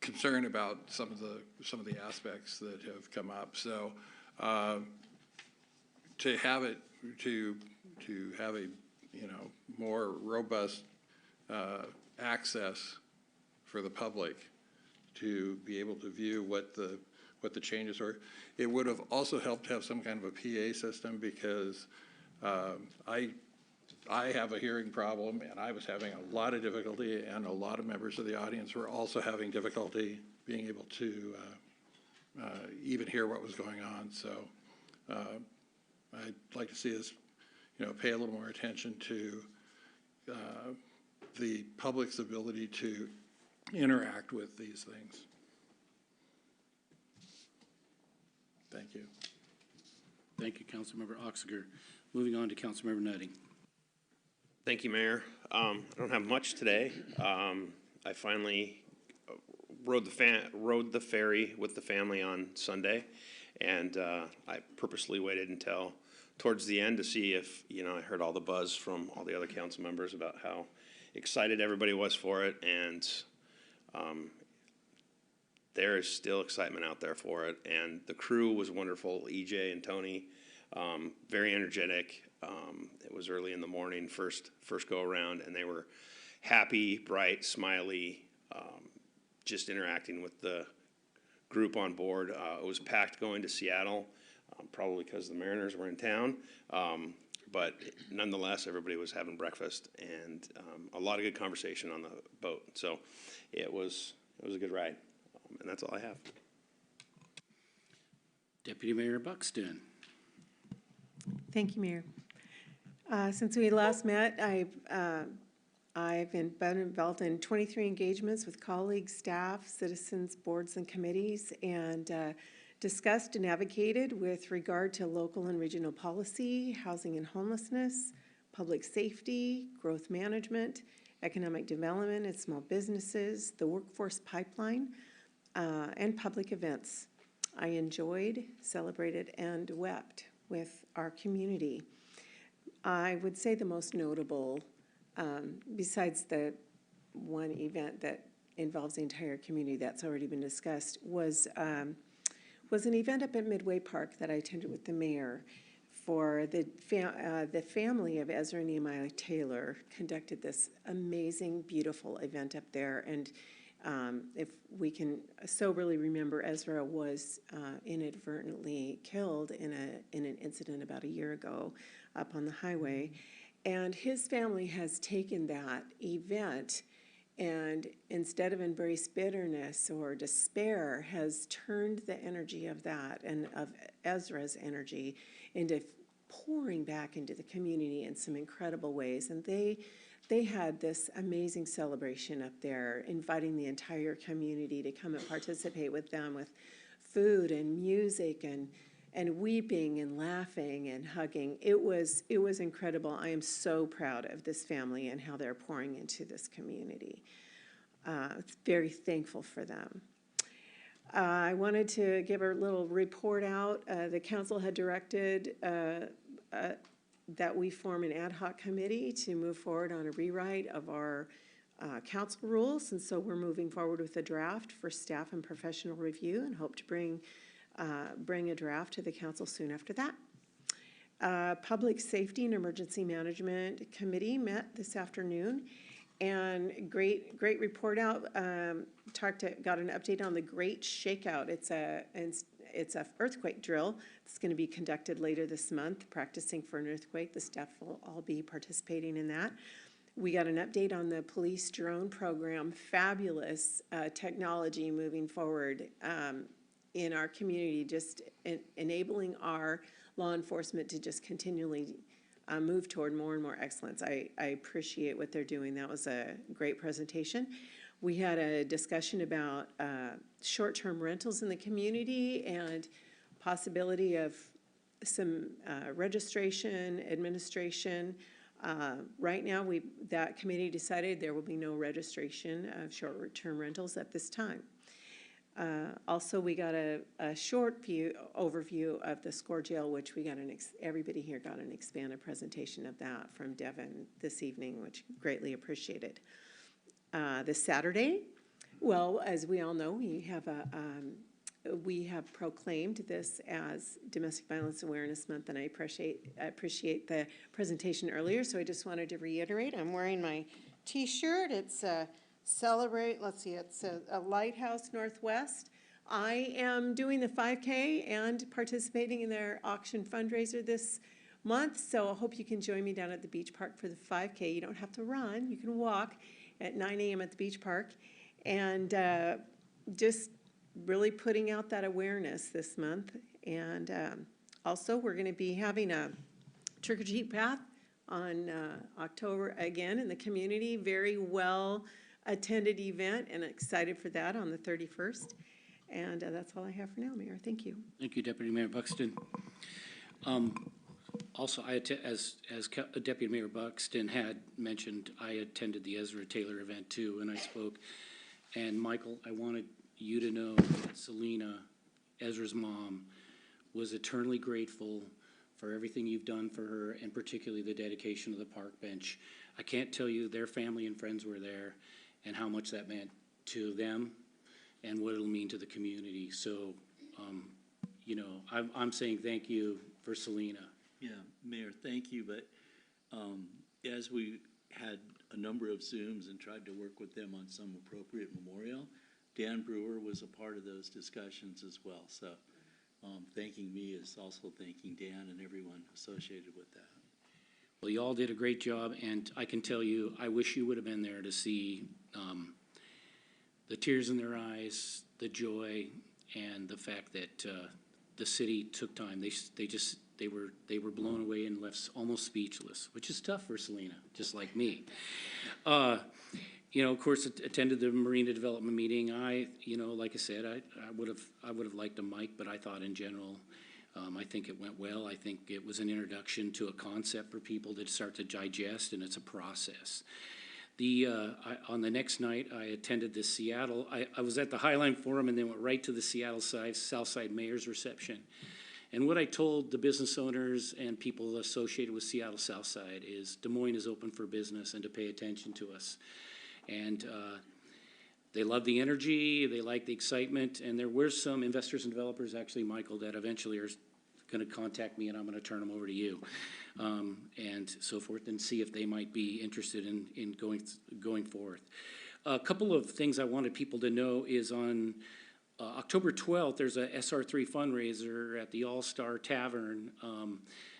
concern about some of the aspects that have come up. So to have it to have a more robust access for the public to be able to view what the changes are. It would have also helped to have some kind of a PA system, because I have a hearing problem, and I was having a lot of difficulty, and a lot of members of the audience were also having difficulty being able to even hear what was going on. So I'd like to see us, pay a little more attention to the public's ability to interact with these things. Thank you. Thank you, Councilmember Oxiger. Moving on to Councilmember Nutting. Thank you, Mayor. I don't have much today. I finally rode the ferry with the family on Sunday, and I purposely waited until towards the end to see if, I heard all the buzz from all the other council members about how excited everybody was for it, and there is still excitement out there for it, and the crew was wonderful. EJ and Tony, very energetic. It was early in the morning, first go around, and they were happy, bright, smiley, just interacting with the group on board. It was packed going to Seattle, probably because the Mariners were in town, but nonetheless, everybody was having breakfast, and a lot of good conversation on the boat. So it was a good ride, and that's all I have. Deputy Mayor Buxton. Thank you, Mayor. Since we last met, I've been involved in 23 engagements with colleagues, staff, citizens, boards, and committees, and discussed and advocated with regard to local and regional policy, housing and homelessness, public safety, growth management, economic development and small businesses, the workforce pipeline, and public events. I enjoyed, celebrated, and wept with our community. I would say the most notable, besides the one event that involves the entire community that's already been discussed, was an event up at Midway Park that I attended with the mayor for the family of Ezra and Nehemiah Taylor conducted this amazing, beautiful event up there. And if we can soberly remember, Ezra was inadvertently killed in an incident about a year ago up on the highway. And his family has taken that event and instead of embrace bitterness or despair, has turned the energy of that and of Ezra's energy into pouring back into the community in some incredible ways. And they had this amazing celebration up there, inviting the entire community to come and participate with them with food and music and weeping and laughing and hugging. It was incredible. I am so proud of this family and how they're pouring into this community. Very thankful for them. I wanted to give a little report out. The council had directed that we form an ad hoc committee to move forward on a rewrite of our council rules, and so we're moving forward with a draft for staff and professional review and hope to bring a draft to the council soon after that. Public Safety and Emergency Management Committee met this afternoon, and great report out. Got an update on the Great Shakeout. It's a earthquake drill that's going to be conducted later this month, practicing for an earthquake. The staff will all be participating in that. We got an update on the police drone program. Fabulous technology moving forward in our community, just enabling our law enforcement to just continually move toward more and more excellence. I appreciate what they're doing. That was a great presentation. We had a discussion about short-term rentals in the community and possibility of some registration, administration. Right now, that committee decided there will be no registration of short-term rentals at this time. Also, we got a short overview of the SCORE jail, which we got everybody here got an expanded presentation of that from Devin this evening, which greatly appreciated. This Saturday, well, as we all know, we have proclaimed this as Domestic Violence Awareness Month, and I appreciate the presentation earlier. So I just wanted to reiterate, I'm wearing my T-shirt. It's celebrate. Let's see, it's a Lighthouse Northwest. I am doing the 5K and participating in their auction fundraiser this month, so I hope you can join me down at the beach park for the 5K. You don't have to run; you can walk at 9 a.m. at the beach park, and just really putting out that awareness this month. And also, we're going to be having a trick-or-treat path on October again in the community. Very well attended event, and excited for that on the 31st. And that's all I have for now, Mayor. Thank you. Thank you, Deputy Mayor Buxton. Also, as Deputy Mayor Buxton had mentioned, I attended the Ezra Taylor event too, and I spoke. And Michael, I wanted you to know that Selena, Ezra's mom, was eternally grateful for everything you've done for her, and particularly the dedication of the park bench. I can't tell you, their family and friends were there, and how much that meant to them and what it'll mean to the community. So, you know, I'm saying thank you for Selena. Yeah, Mayor, thank you, but as we had a number of Zooms and tried to work with them on some appropriate memorial, Dan Brewer was a part of those discussions as well. So thanking me is also thanking Dan and everyone associated with that. Well, you all did a great job, and I can tell you, I wish you would have been there to see the tears in their eyes, the joy, and the fact that the city took time. They were blown away and left almost speechless, which is tough for Selena, just like me. You know, of course, attended the Marina Development meeting. You know, like I said, I would have liked a mic, but I thought in general, I think it went well. I think it was an introduction to a concept for people to start to digest, and it's a process. On the next night, I attended the Seattle. I was at the Highline Forum and then went right to the Seattle Southside Mayor's reception. And what I told the business owners and people associated with Seattle Southside is Des Moines is open for business and to pay attention to us. And they love the energy, they like the excitement, and there were some investors and developers, actually, Michael, that eventually are going to contact me, and I'm going to turn them over to you, and so forth, and see if they might be interested in going forth. A couple of things I wanted people to know is on October 12th, there's a SR3 fundraiser at the All-Star Tavern.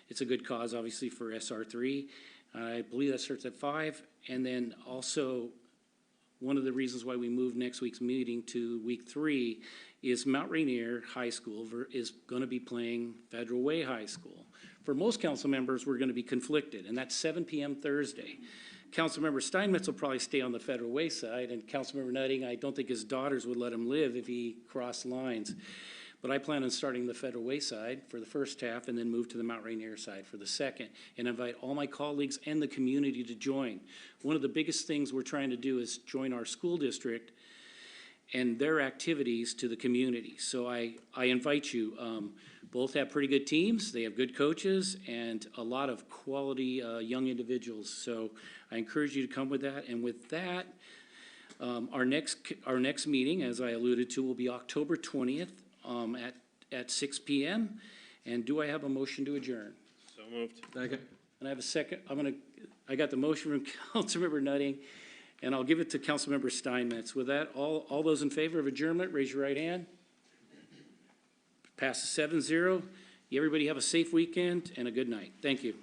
It's a good cause, obviously, for SR3. I believe that starts at 5, and then also one of the reasons why we moved next week's meeting to week 3 is Mount Rainier High School is going to be playing Federal Way High School. For most council members, we're going to be conflicted, and that's 7 p.m. Thursday. Councilmember Steinmetz will probably stay on the Federal Way side, and Councilmember Nutting, I don't think his daughters would let him live if he crossed lines. But I plan on starting the Federal Way side for the first half and then move to the Mount Rainier side for the second, and invite all my colleagues and the community to join. One of the biggest things we're trying to do is join our school district and their activities to the community. So I invite you. Both have pretty good teams, they have good coaches, and a lot of quality young individuals. So I encourage you to come with that. And with that, our next meeting, as I alluded to, will be October 20th at 6 p.m. And do I have a motion to adjourn? So moved. Second. And I have a second. I got the motion from Councilmember Nutting, and I'll give it to Councilmember Steinmetz. With that, all those in favor of adjournment, raise your right hand. Passes 7-0. Everybody have a safe weekend and a good night. Thank you.